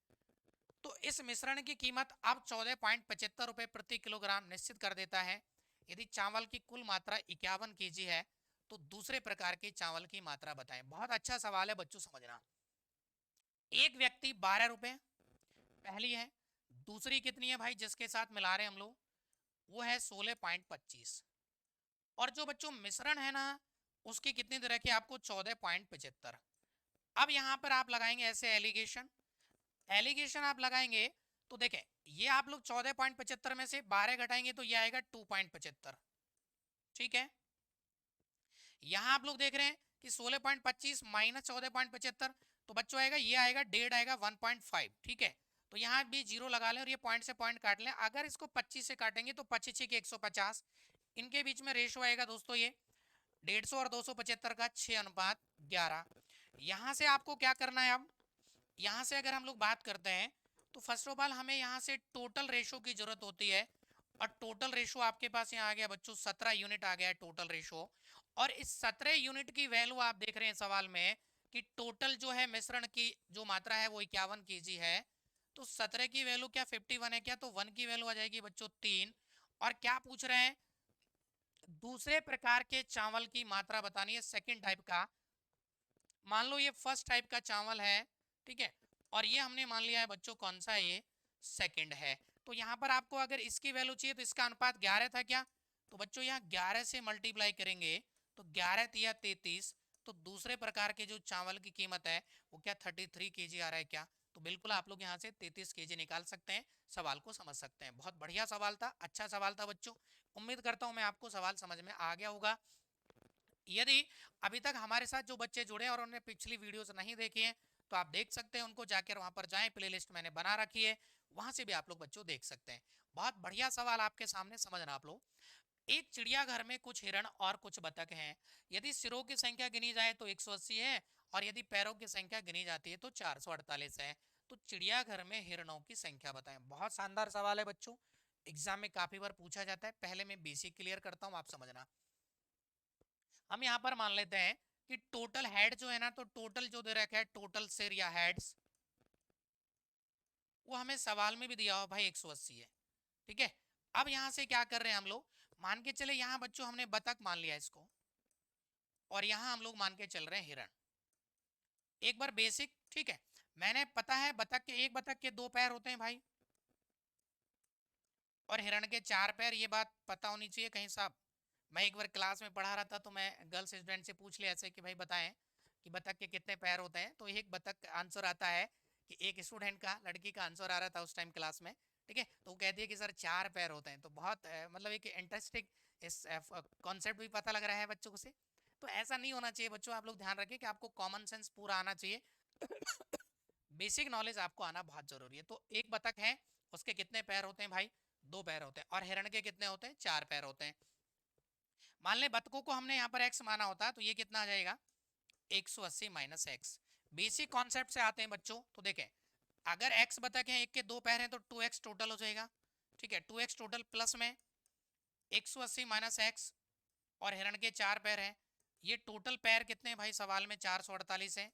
तो इस मिश्रण की कीमत अब 14.75 रुपए प्रति किलोग्राम निश्चित कर देता है। यदि चावल की कुल मात्रा 51 केजी है तो दूसरे प्रकार के चावल की मात्रा बताएं। बहुत अच्छा सवाल है बच्चों, समझना। एक व्यक्ति 12 रुपए पहली है, दूसरी कितनी है भाई जिसके साथ मिला रहे हैं हम लोग, वो है 16.25, और जो बच्चों मिश्रण है ना उसकी कितनी दे रखी है आपको 14.75। अब यहाँ पर आप लगाएंगे ऐसे एलिगेशन, एलिगेशन आप लगाएंगे तो देखें ये आप लोग 14.75 में से 12 घटाएंगे तो ये आएगा 2.75। ठीक है, यहां आप लोग देख रहे हैं कि 16.25 माइनस 14.75, तो बच्चों आएगा ये आएगा 1.5 आएगा 1.5। ठीक है, तो यहाँ भी जीरो लगा लें और ये पॉइंट से पॉइंट काट लें। अगर इसको 25 से काटेंगे तो 25 के 150, इनके बीच में रेशो आएगा दोस्तों ये 150 और 275 का 6:11। यहाँ से आपको क्या करना है? अब यहाँ से अगर हम लोग बात करते हैं तो फर्स्ट ऑफ ऑल हमें यहाँ से टोटल रेशो की जरूरत होती है, और टोटल रेशो आपके पास यहाँ आ गया बच्चों 17 यूनिट आ गया है टोटल रेशो। और इस 17 यूनिट की वैल्यू आप देख रहे हैं सवाल में कि टोटल जो है मिश्रण की जो मात्रा है वो 51 केजी है। तो 17 की वैल्यू क्या 51 है क्या? तो 1 की वैल्यू आ जाएगी बच्चों 3। और क्या पूछ रहे हैं? दूसरे प्रकार के चावल की मात्रा बतानी है, सेकंड टाइप का। मान लो ये फर्स्ट टाइप का चावल है, ठीक है, और ये हमने मान लिया है बच्चों कौन सा, ये सेकंड है। तो यहाँ पर आपको अगर इसकी वैल्यू चाहिए तो इसका अनुपात 11 था क्या? तो बच्चों यहाँ 11 से मल्टीप्लाई करेंगे तो 11 तिया 33। तो दूसरे प्रकार के जो चावल की कीमत है वो क्या 33 केजी आ रहा है क्या? तो बिल्कुल आप लोग यहाँ से 33 केजी निकाल सकते हैं, सवाल को समझ सकते हैं। बहुत बढ़िया सवाल था, अच्छा सवाल था बच्चों। उम्मीद करता हूँ मैं आपको सवाल समझ में आ गया होगा। यदि अभी तक हमारे साथ जो बच्चे जुड़े हैं और उन्होंने पिछली वीडियोस नहीं देखी हैं तो आप देख सकते हैं, उनको जाकर वहां पर जाएं, प्लेलिस्ट मैंने बना रखी है, वहां से भी आप लोग बच्चों देख सकते हैं। बहुत बढ़िया सवाल आपके सामने, समझना आप लोग। एक चिड़ियाघर में कुछ हिरण और कुछ बतख हैं। यदि सिरों की संख्या गिनी जाए तो 180 है, और यदि पैरों की संख्या गिनी जाती है तो 448 है। तो चिड़ियाघर में हिरणों की संख्या बताएं। बहुत शानदार सवाल है बच्चों, एग्जाम में काफी बार पूछा जाता है। पहले मैं बेसिक क्लियर करता हूँ, आप समझना। हम यहाँ पर मान लेते हैं कि टोटल हेड जो है ना, तो टोटल जो दे रखा है टोटल सिर या हेड्स, वो हमें सवाल में भी दिया हुआ भाई 180 है, ठीक है। अब यहाँ से क्या कर रहे हैं हम लोग, मान के चले यहाँ बच्चों हमने बतख मान लिया इसको, और यहाँ हम लोग मान के चल रहे हैं हिरण। एक बार बेसिक, ठीक है, मैंने पता है बतख के, एक बतख के 2 पैर होते हैं भाई, और हिरण के 4 पैर, ये बात पता होनी चाहिए कहीं साहब। मैं एक बार क्लास में पढ़ा रहा था तो मैं गर्ल्स स्टूडेंट से पूछ लिया ऐसे कि भाई बताएं कि बतख के कितने पैर होते हैं, तो एक बतख का आंसर आता है कि एक स्टूडेंट का, लड़की का आंसर आ रहा था उस टाइम क्लास में, ठीक है, तो वो कहती है कि सर 4 पैर होते हैं। तो बहुत मतलब एक इंटरेस्टिंग इस कॉन्सेप्ट भी पता लग रहा है बच्चों को से। तो ऐसा नहीं होना चाहिए बच्चों, आप लोग ध्यान रखें कि आपको कॉमन सेंस पूरा आना चाहिए। बेसिक नॉलेज आपको आना बहुत जरूरी है। तो एक बतख है, उसके कितने पैर होते हैं भाई? 2 पैर होते हैं। और हिरण के कितने होते हैं? 4 पैर होते हैं। मान ले बतखों को हमने यहाँ पर x माना होता तो ये कितना आ जाएगा? 180 माइनस एक्स। बेसिक कॉन्सेप्ट से आते हैं बच्चों, तो देखें, अगर x बतख है, एक के 2 पैर हैं, तो 2x टोटल हो जाएगा, ठीक है, 2x टोटल प्लस में 180 माइनस एक्स, और हिरण के 4 पैर हैं। ये टोटल पैर कितने हैं भाई? सवाल में 448 है।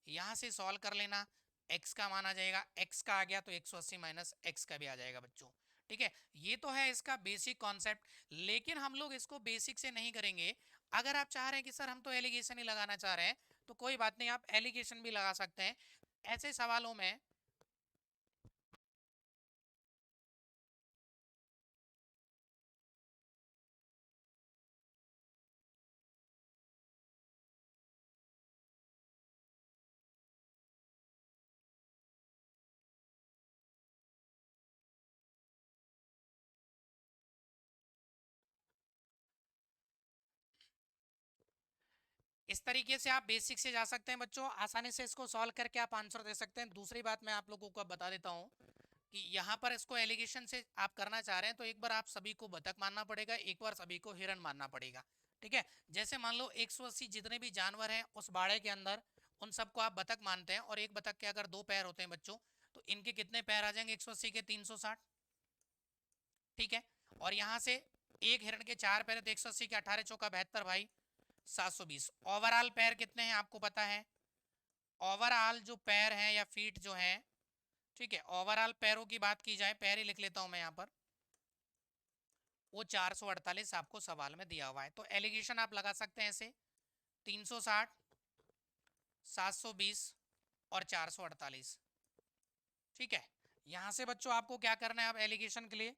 यहाँ से सॉल्व कर लेना, x का मान आ जाएगा, x का आ गया तो 180 माइनस एक्स का भी आ जाएगा बच्चों, ठीक है। ये तो है इसका बेसिक कॉन्सेप्ट, लेकिन हम लोग इसको बेसिक से नहीं करेंगे। अगर आप चाह रहे हैं कि सर हम तो एलिगेशन ही लगाना चाह रहे हैं, तो कोई बात नहीं, आप एलिगेशन भी लगा सकते हैं ऐसे सवालों में। इस तरीके से आप बेसिक से जा सकते हैं बच्चों, आसानी से इसको सॉल्व करके आप आंसर दे सकते हैं। दूसरी बात मैं आप लोगों को बता देता हूँ कि यहाँ पर इसको एलिगेशन से आप करना चाह रहे हैं तो एक बार आप सभी को बतख मानना पड़ेगा, एक बार सभी को हिरण मानना पड़ेगा, ठीक है। जैसे मान लो 180 जितने भी जानवर हैं उस बाड़े के अंदर, उन सबको आप बतख मानते हैं, और एक बतख के अगर 2 पैर होते हैं बच्चों, तो इनके कितने पैर आ जाएंगे? 180 के 360, ठीक है। और यहाँ से एक हिरण के 4 पैर, तो 180 के 18 चौका 72 भाई 720। ओवरऑल पैर कितने हैं आपको पता है? ओवरऑल जो पैर हैं या फीट जो हैं, ठीक है, ओवरऑल पैरों की बात की जाए, पैर ही लिख लेता हूं मैं यहाँ पर, वो 448 आपको सवाल में दिया हुआ है। तो एलिगेशन आप लगा सकते हैं ऐसे, 360, 720 और 448, ठीक है। यहां से बच्चों आपको क्या करना है? अब एलिगेशन के लिए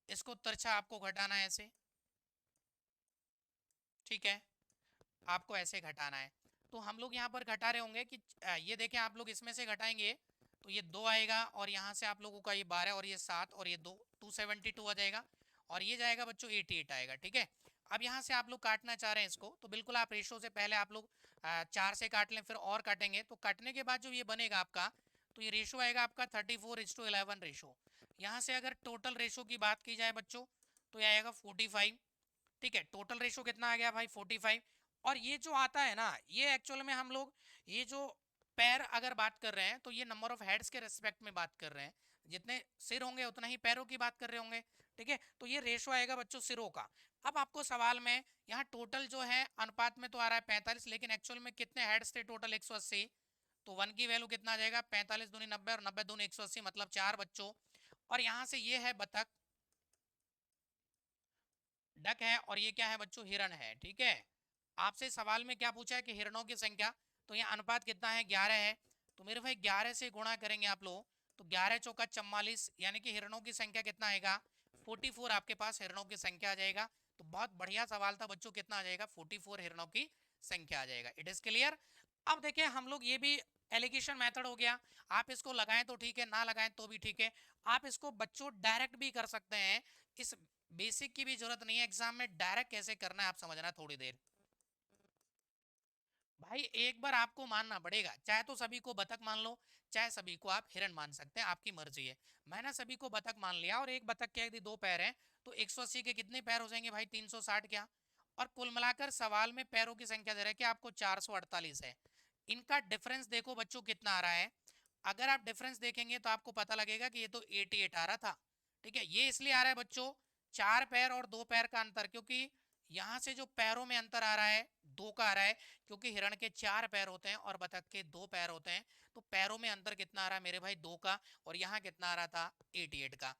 इसको तिरछा आपको घटाना है ऐसे, ठीक है, आपको ऐसे घटाना है। तो हम लोग यहाँ पर घटा रहे होंगे कि ये देखें, आप लोग इसमें से घटाएंगे तो ये 2 आएगा, और यहाँ से आप लोगों का ये 12 और ये 7 और ये 2, 272 आ जाएगा, और ये जाएगा बच्चों 88 आएगा, ठीक है। अब यहाँ से आप लोग काटना चाह रहे हैं इसको, तो बिल्कुल आप रेशो से पहले आप लोग 4 से काट लें, फिर और काटेंगे, तो काटने के बाद जो ये बनेगा आपका, तो ये रेशो आएगा आपका 34:11 रेशो। यहाँ से अगर टोटल रेशो की बात की जाए बच्चों, तो ये आएगा 45, ठीक है। टोटल रेशो कितना आ गया भाई? 45। और ये जो आता है ना, ये एक्चुअल में हम लोग ये जो पैर अगर बात कर रहे हैं तो ये नंबर ऑफ हेड्स के रिस्पेक्ट में बात कर रहे हैं, जितने सिर होंगे उतना ही पैरों की बात कर रहे होंगे। ठीक है, तो ये रेशो आएगा बच्चों सिरों का। अब आपको सवाल में यहाँ टोटल जो है अनुपात में तो आ रहा है 45, लेकिन एक्चुअल में कितने हेड्स थे टोटल 180। तो वन की वैल्यू कितना आ जाएगा, 45 दूनी 90 और 90 दूनी 180, मतलब 4 बच्चों। और यहाँ से ये है बतख, डक है, और ये क्या है बच्चों, हिरण है। ठीक है, आपसे सवाल में क्या पूछा है कि हिरणों की संख्या, तो यहाँ अनुपात कितना है, 11 है। तो मेरे भाई 11 से गुणा करेंगे आप लोग, तो 11 चौका 44, यानी कि हिरणों की संख्या कितना आएगा, 44 आपके पास हिरणों की संख्या आ जाएगा। तो बहुत बढ़िया सवाल था बच्चों, कितना आ जाएगा, 44 हिरणों की संख्या आ जाएगा। It is clear. अब देखिए हम लोग ये भी एलिगेशन मेथड हो गया, आप इसको लगाएं तो ठीक है, ना लगाएं तो भी ठीक है। आप इसको बच्चों डायरेक्ट भी कर सकते हैं, इस बेसिक की भी जरूरत नहीं है एग्जाम में, डायरेक्ट कैसे करना है आप समझना थोड़ी देर। भाई एक बार आपको मानना पड़ेगा, चाहे तो सभी को बतख मान लो, चाहे सभी को आप हिरण मान सकते हैं, आपकी मर्जी है। मैंने सभी को बतख मान लिया, और एक बतख के यदि दो पैर हैं तो 180 के कितने पैर हो जाएंगे भाई, 360 क्या। और कुल मिलाकर सवाल में पैरों की संख्या दे रहा है कि आपको 448 है। इनका डिफरेंस देखो बच्चों कितना आ रहा है। अगर आप डिफरेंस देखेंगे तो आपको पता लगेगा कि ये तो 88 आ रहा था। ठीक है, ये इसलिए आ रहा है बच्चों, चार पैर और दो पैर का अंतर, क्योंकि यहाँ से जो पैरों में अंतर आ रहा है दो का आ रहा है, क्योंकि हिरण के चार पैर होते हैं और बतख के दो पैर होते हैं। तो पैरों में अंतर कितना आ रहा है मेरे भाई, दो का, और यहाँ कितना आ रहा था, 88 का।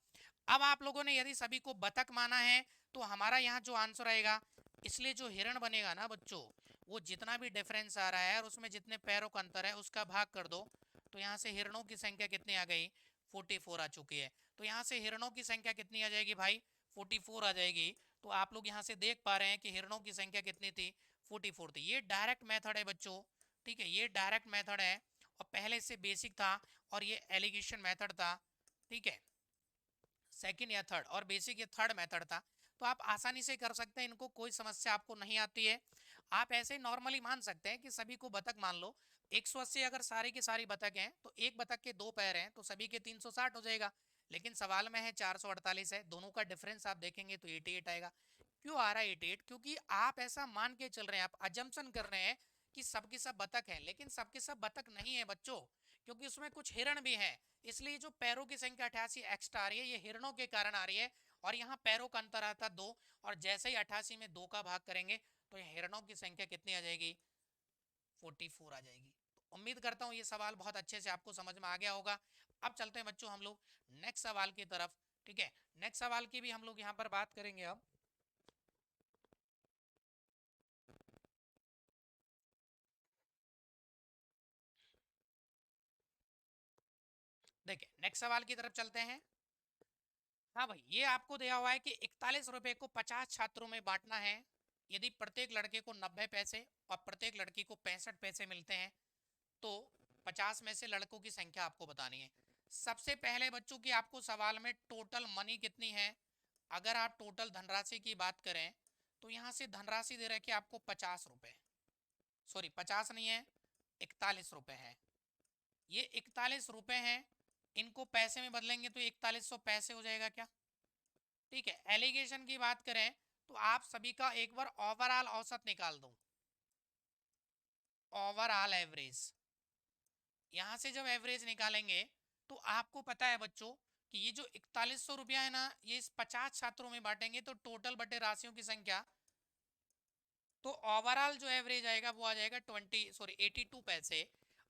अब आप लोगों ने यदि सभी को बतख माना है तो हमारा यहाँ जो आंसर आएगा, इसलिए जो हिरण बनेगा ना बच्चों, वो जितना भी डिफरेंस आ रहा है और उसमें जितने पैरों का अंतर है उसका भाग कर दो। तो यहाँ से हिरणों की संख्या कितनी आ गई, 44 आ चुकी है। तो यहाँ से हिरणों की संख्या कितनी आ जाएगी भाई, 44 आ जाएगी। तो आप लोग यहाँ से देख पा रहे हैं कि हिरणों की संख्या कितनी थी, 44 थी। ये डायरेक्ट मेथड है बच्चों। ठीक है, ये डायरेक्ट मेथड है, और पहले से बेसिक था, और ये एलिगेशन मेथड था। ठीक है, सेकंड या थर्ड, और बेसिक ये थर्ड मेथड था। तो आप आसानी से कर सकते हैं इनको, कोई समस्या आपको नहीं आती है। आप ऐसे नॉर्मली मान सकते हैं कि सभी को बतख मान लो, 180 अगर सारी की सारी बतख हैं तो एक बतख के दो पैर हैं तो सभी के 360 हो जाएगा। लेकिन सवाल में है 448 है, दोनों का डिफरेंस आप देखेंगे तो 88 आएगा। क्यों आ रहा है 88, क्योंकि आप ऐसा मान के चल रहे हैं, आप अजम्पशन कर रहे हैं कि सबके सब बतख हैं, लेकिन सबके सब बतख नहीं है बच्चों, क्योंकि उसमें कुछ हिरण भी हैं। इसलिए जो पैरों की संख्या 88 एक्स्ट्रा आ रही है, ये हिरणों के कारण आ रही है। और यहाँ पैरों का अंतर आता दो, और जैसे ही 88 में दो का भाग करेंगे तो ये हिरणों की संख्या कितनी आ जाएगी, 44 आ जाएगी। तो उम्मीद करता हूँ ये सवाल बहुत अच्छे से आपको समझ में आ गया होगा। अब चलते हैं बच्चों हम लोग नेक्स्ट सवाल की तरफ। ठीक है, नेक्स्ट सवाल की भी हम लोग यहाँ पर बात करेंगे। अब देखिए नेक्स्ट सवाल की तरफ चलते हैं। हाँ भाई, ये आपको दिया हुआ है कि 41 रुपए को 50 छात्रों में बांटना है। यदि प्रत्येक लड़के को 90 पैसे और प्रत्येक लड़की को 65 पैसे मिलते हैं तो 50 में से लड़कों की संख्या आपको बतानी है। सबसे पहले बच्चों की आपको सवाल में टोटल मनी कितनी है, अगर आप टोटल धनराशि की बात करें तो यहाँ से धनराशि दे रहे हैं कि आपको 50 रुपए, सॉरी 50 नहीं है, 41 रुपए है। ये 41 रुपए हैं, इनको पैसे में बदलेंगे तो 4100 पैसे हो जाएगा क्या। ठीक है, एलिगेशन की बात करें तो आप सभी का एक बार ओवरऑल औसत निकाल दो, ओवरऑल एवरेज। यहां से जब एवरेज निकालेंगे तो आपको पता है बच्चों कि ये जो 4100 रुपया है ना, ये इस 50 छात्रों में बांटेंगे तो टोटल बटे राशियों की संख्या, तो ओवरऑल जो एवरेज आएगा वो आ जाएगा 82 पैसे।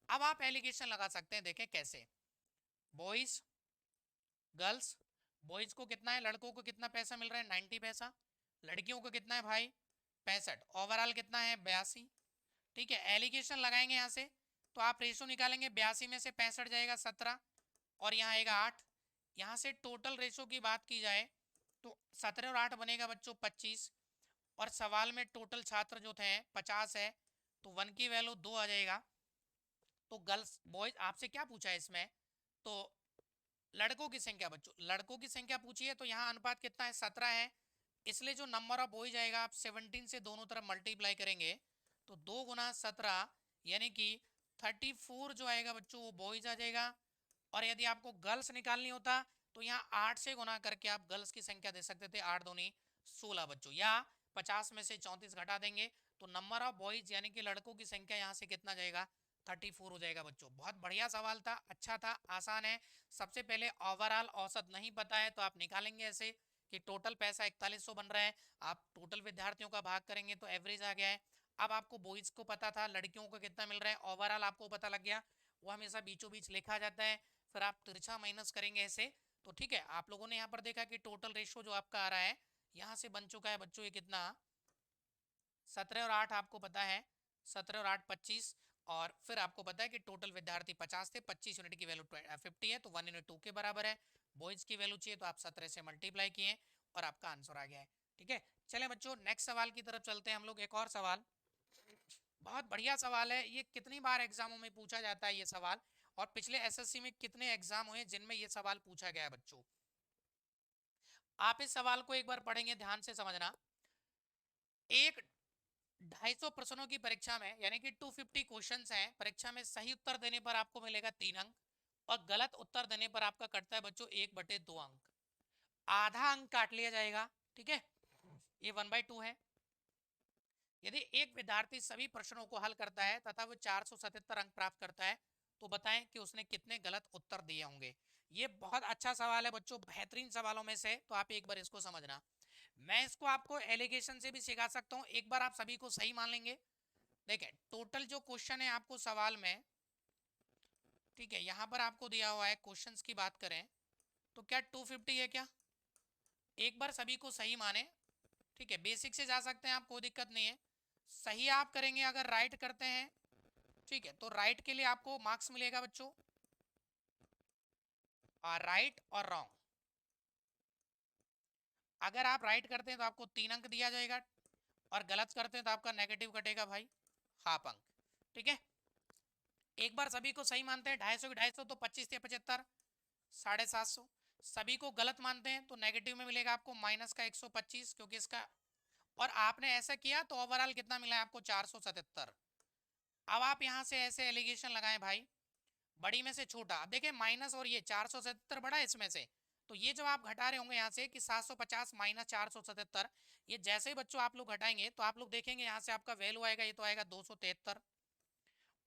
अब आप एलिगेशन लगा सकते हैं, देखें कैसे। बॉयज, गर्ल्स, बॉयज को कितना है, लड़कों को कितना पैसा मिल रहा है, 90 पैसा। लड़कियों को कितना है भाई, 65। ओवरऑल कितना है, 82। ठीक है, एलिगेशन लगाएंगे यहाँ से, तो आप रेशो निकालेंगे, 82 में से 65 जाएगा 17, और यहाँ आएगा 8। यहाँ से टोटल रेशो की बात की जाए तो 17 और 8 बनेगा बच्चों 25। और सवाल में टोटल छात्र जो थे 50 है, तो वन की वैल्यू 2 आ जाएगा। तो गर्ल्स बॉयज आपसे क्या पूछा है इसमें, तो लड़कों की संख्या, बच्चों लड़कों की संख्या पूछी है, तो यहाँ अनुपात कितना है, 17 है। इसलिए जो नंबर ऑफ बॉयज आएगा आप 17 से दोनों तरफ मल्टीप्लाई करेंगे तो 2 × 17 यानी कि 34 जो आएगा बच्चों वो बॉयज आ जाएगा। और यदि आपको गर्ल्स निकालनी होता तो यहाँ 8 से गुना करके आप गर्ल्स की संख्या दे सकते थे, 8 दूनी 16 बच्चों, या 50 में से 34 घटा देंगे तो नंबर ऑफ बॉयज यानी कि लड़कों की संख्या यहाँ से कितना जाएगा, 34 हो जाएगा बच्चों। बहुत बढ़िया सवाल था, अच्छा था, आसान है। सबसे पहले ओवरऑल औसत नहीं पता है तो आप निकालेंगे ऐसे कि टोटल पैसा 4100 बन रहा है, आप टोटल विद्यार्थियों का भाग करेंगे तो एवरेज आ गया है। अब आपको बॉयज को पता था लड़कियों को कितना मिल रहा है, ओवरऑल आपको पता लग गया, वो हमेशा बीचों बीच लिखा जाता है, फिर आप तिरछा माइनस करेंगे ऐसे। तो ठीक है, आप लोगों ने यहाँ पर देखा कि टोटल रेशो जो आपका आ रहा है यहाँ से बन चुका है बच्चों, ये कितना 17 और 8 आपको पता है, 17 और 8 25, और फिर आपको पता है कि टोटल विद्यार्थी 50 थे, 25 यूनिट की वैल्यू 50 है तो 1 यूनिट 2 के बराबर है। बॉयज की वैल्यू चाहिए तो आप 17 से मल्टीप्लाई किए और आपका आंसर आ गया है। ठीक है, चलें बच्चों नेक्स्ट सवाल की तरफ चलते हैं हम लोग। एक और सवाल, बहुत बढ़िया सवाल है ये, कितनी बार एग्जामों में पूछा जाता है ये सवाल, और पिछले एसएससी में कितने एग्जाम हुए जिनमें ये सवाल पूछा गया है बच्चों। आप इस सवाल को एक बार पढ़ेंगे, ध्यान से समझना। एक 250 प्रश्नों की परीक्षा में यानी कि 250 क्वेश्चंस हैं परीक्षा में, सही उत्तर देने पर आपको मिलेगा 3 अंक, और गलत उत्तर देने पर आपका कटता है बच्चों 1/2 अंक, आधा अंक काट लिया जाएगा। ठीक है, ये 1/2 है। यदि एक विद्यार्थी सभी प्रश्नों को हल करता है तथा वो 477 अंक प्राप्त करता है तो बताएं कि उसने कितने गलत उत्तर दिए होंगे। ये बहुत अच्छा सवाल है बच्चों, बेहतरीन सवालों में से, तो आप एक बार इसको समझना। मैं इसको आपको एलिगेशन से भी सिखा सकता हूँ, एक बार आप सभी को सही मान लेंगे। देखें टोटल जो क्वेश्चन है आपको सवाल में, ठीक है, यहाँ पर आपको दिया हुआ है क्वेश्चंस की बात करें तो क्या 250 है क्या, एक बार सभी को सही माने। ठीक है, बेसिक से जा सकते हैं आप, कोई दिक्कत नहीं है। सही आप करेंगे अगर राइट करते हैं, ठीक है, तो राइट के लिए आपको मार्क्स मिलेगा बच्चों, और राइट और रॉन्ग, अगर आप राइट करते हैं तो आपको 3 अंक दिया जाएगा, और गलत करते हैं तो आपका नेगेटिव कटेगा भाई, हाफ अंक। ठीक है, एक बार सभी को सही मानते हैं, 250 की 250 तो 25 या 75, 750। सभी को गलत मानते हैं तो नेगेटिव में मिलेगा आपको माइनस का 125, क्योंकि इसका, और आपने ऐसा किया तो ओवरऑल कितना मिला है आपको 477। अब आप यहाँ से ऐसे एलिगेशन लगाएं भाई, बड़ी में से छोटा। अब देखिए माइनस, और ये 477 बड़ा है इसमें से, तो ये जब आप घटा रहे होंगे यहाँ से कि 750 माइनस 477, ये जैसे ही बच्चों आप लोग घटाएंगे तो आप लोग देखेंगे यहाँ से आपका वैल्यू आएगा, ये तो आएगा 273,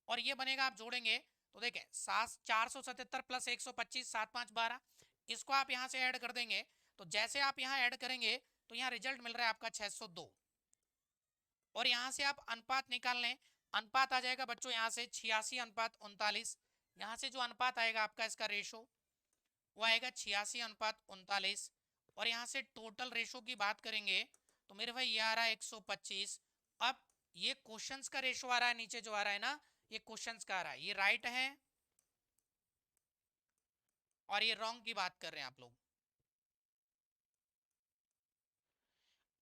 और ये बनेगा आप जोड़ेंगे तो देखें 477 प्लस 125, 7 5 12, इसको आप यहाँ से ऐड कर देंगे, तो जैसे आप यहाँ ऐड करेंगे तो यहाँ रिजल्ट मिल रहा है आपका 602, और यहाँ से आप अनुपात निकाल लें, अनुपात आ जाएगा बच्चों यहाँ से 86:39, यहाँ से जो अनुपात आएगा आपका इसका रेशो वो आएगा 86:39, और यहाँ से टोटल रेशो की बात करेंगे तो मेरे भाई ये आ रहा है 125। अब ये क्वेश्चंस का रेशो आ रहा है, नीचे जो आ रहा है ना ये क्वेश्चंस का आ रहा है, ये राइट है और ये रॉन्ग की बात कर रहे हैं आप लोग।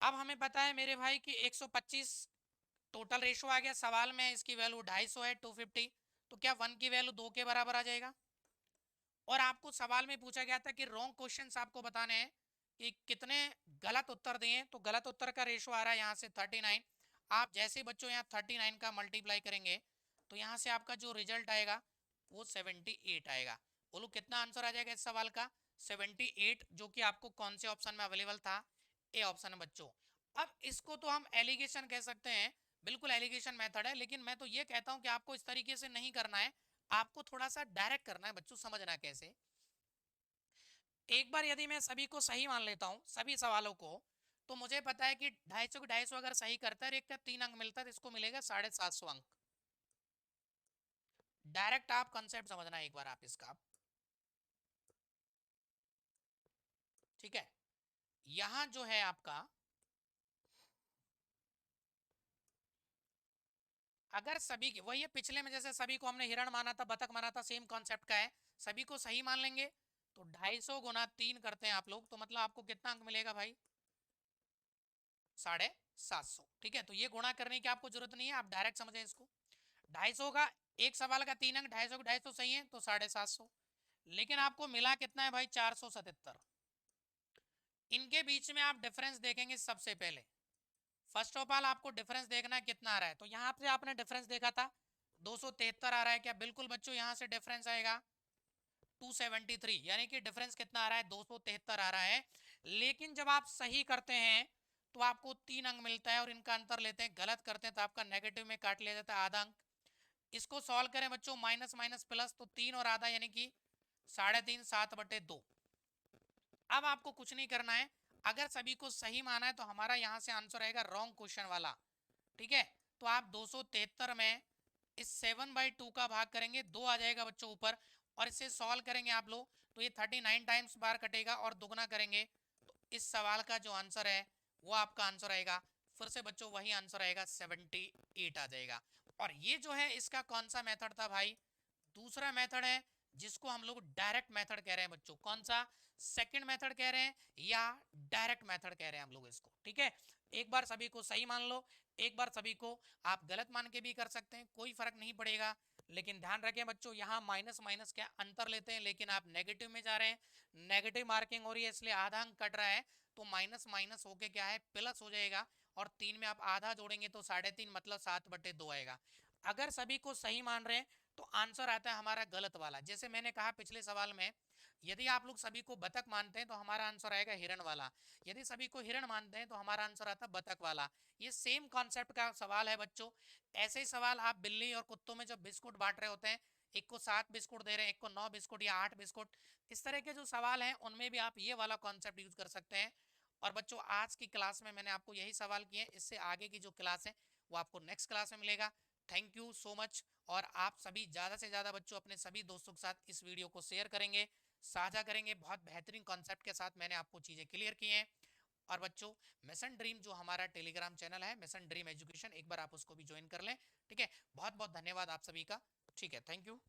अब हमें पता है मेरे भाई कि 125 टोटल रेशो आ गया, सवाल में इसकी वैल्यू 250 है 250, तो क्या 1 की वैल्यू 2 के बराबर आ जाएगा। और आपको सवाल में पूछा गया था कि रॉन्ग क्वेश्चंस आपको बताने हैं कि कितने गलत उत्तर दिए, तो गलत उत्तर का रेशो आ रहा है यहाँ से 39। आप जैसे बच्चों यहाँ 39 का मल्टीप्लाई करेंगे तो यहाँ से आपका जो रिजल्ट आएगा वो 78 आएगा। बोलो कितना आंसर आ जाएगा इस सवाल का, 78, जो कि आपको कौन से ऑप्शन में अवेलेबल था, ए ऑप्शन है बच्चों। अब इसको तो हम एलिगेशन कह सकते हैं, बिल्कुल एलिगेशन मेथड है, लेकिन मैं तो ये कहता हूँ कि आपको इस तरीके से नहीं करना है, आपको थोड़ा सा डायरेक्ट करना है बच्चों। समझना कैसे, एक बार यदि मैं सभी को सही मान लेता हूँ सभी सवालों को, तो मुझे पता है कि 250 की 250 अगर सही करता है एक का 3 अंक मिलता है तो इसको मिलेगा 750 अंक। डायरेक्ट आप कंसेप्ट समझना एक बार आप इसका, ठीक है। यहां जो है आपका, अगर सभी की वही है पिछले में, जैसे सभी को हमने हिरण माना था, बतख माना था, सेम कॉन्सेप्ट का है, सभी को सही मान लेंगे तो 250 गुना 3 करते हैं आप लोग, तो मतलब आपको कितना अंक मिलेगा भाई, 750। ठीक है, तो ये गुणा करने की आपको जरूरत नहीं है, आप डायरेक्ट समझें इसको। 250 का एक सवाल का 3 अंक, 250 को 250 सही है तो 750, लेकिन आपको मिला कितना है भाई 477। इनके बीच में आप डिफरेंस देखेंगे सबसे पहले, फर्स्ट ऑफ ऑल आपको डिफरेंस देखना है कितना आ रहा है, तो यहाँ से आपने डिफरेंस देखा था 273 आ रहा है क्या, बिल्कुल बच्चों यहाँ से डिफरेंस आएगा 273, यानी कि डिफरेंस कितना आ रहा है 273 आ रहा है। लेकिन जब आप सही करते हैं तो आपको 3 अंक मिलता है और इनका अंतर लेते हैं, गलत करते हैं तो आपका नेगेटिव में काट लिया जाता है आधा अंक। इसको सॉल्व करें बच्चों, माइनस माइनस प्लस, तो 3 और आधा यानी कि 3.5, 7/2। अब आपको कुछ नहीं करना है, अगर सभी को सही माना है तो हमारा यहाँ से आंसर आएगा रॉन्ग क्वेश्चन वाला, ठीक है। तो आप 273 में इस 7/2 का भाग करेंगे, 2 आ जाएगा बच्चों ऊपर, और इसे सॉल्व करेंगे आप लोग तो ये 39 टाइम्स बार कटेगा, और दुगना करेंगे तो इस सवाल का जो आंसर है वो आपका आंसर आएगा, फिर से बच्चों वही आंसर आएगा, 78 आ जाएगा। और ये जो है इसका कौन सा मेथड था भाई, दूसरा मेथड है, जिसको हम लोग डायरेक्ट मेथड कह रहे हैं बच्चों। कौन सा, सेकंड मेथड कह रहे हैं या डायरेक्ट मेथड कह रहे हैं हम लोग इसको, ठीक है। एक बार सभी को सही मान लो, एक बार सभी को आप गलत मान के भी कर सकते हैं, कोई फर्क नहीं पड़ेगा। लेकिन ध्यान रखें बच्चों, यहाँ माइनस माइनस क्या अंतर लेते हैं, लेकिन आप नेगेटिव में जा रहे हैं, नेगेटिव मार्किंग हो रही है इसलिए आधा अंक कट रहा है, तो माइनस माइनस होके क्या है, प्लस हो जाएगा, और 3 में आप आधा जोड़ेंगे तो 3.5 मतलब 7/2 आएगा। अगर सभी को सही मान रहे हैं तो आंसर आता है हमारा गलत वाला। जैसे मैंने कहा पिछले सवाल में, यदि आप लोग सभी को बतख मानते हैं तो हमारा आंसर आएगा हिरण वाला, यदि सभी को हिरण मानते हैं तो हमारा आंसर आता है बतख वाला। ये सेम कॉन्सेप्ट का सवाल है बच्चों। ऐसे ही सवाल आप बिल्ली और कुत्तों में जब बिस्कुट बांट रहे होते हैं, एक को 7 बिस्कुट दे रहे हैं, एक को 9 बिस्कुट या 8 बिस्कुट, इस तरह के जो सवाल हैं उनमें भी आप ये वाला कॉन्सेप्ट यूज कर सकते हैं। और बच्चों आज की क्लास में मैंने आपको यही सवाल किए, इससे आगे की जो क्लास है वो आपको नेक्स्ट क्लास में मिलेगा। Thank you so much. और आप सभी ज़्यादा से ज़्यादा बच्चों अपने सभी दोस्तों के साथ इस वीडियो को शेयर करेंगे, साझा करेंगे। बहुत बेहतरीन कॉन्सेप्ट के साथ मैंने आपको चीज़ें क्लियर की हैं। और बच्चों, मिशन ड्रीम जो हमारा टेलीग्राम चैनल है, मिशन ड्रीम एजुकेशन, एक बार आप उसको भी ज्वाइन कर लें, ठीक है। बहुत बहुत धन्यवाद आप सभी का, ठीक है, थैंक यू।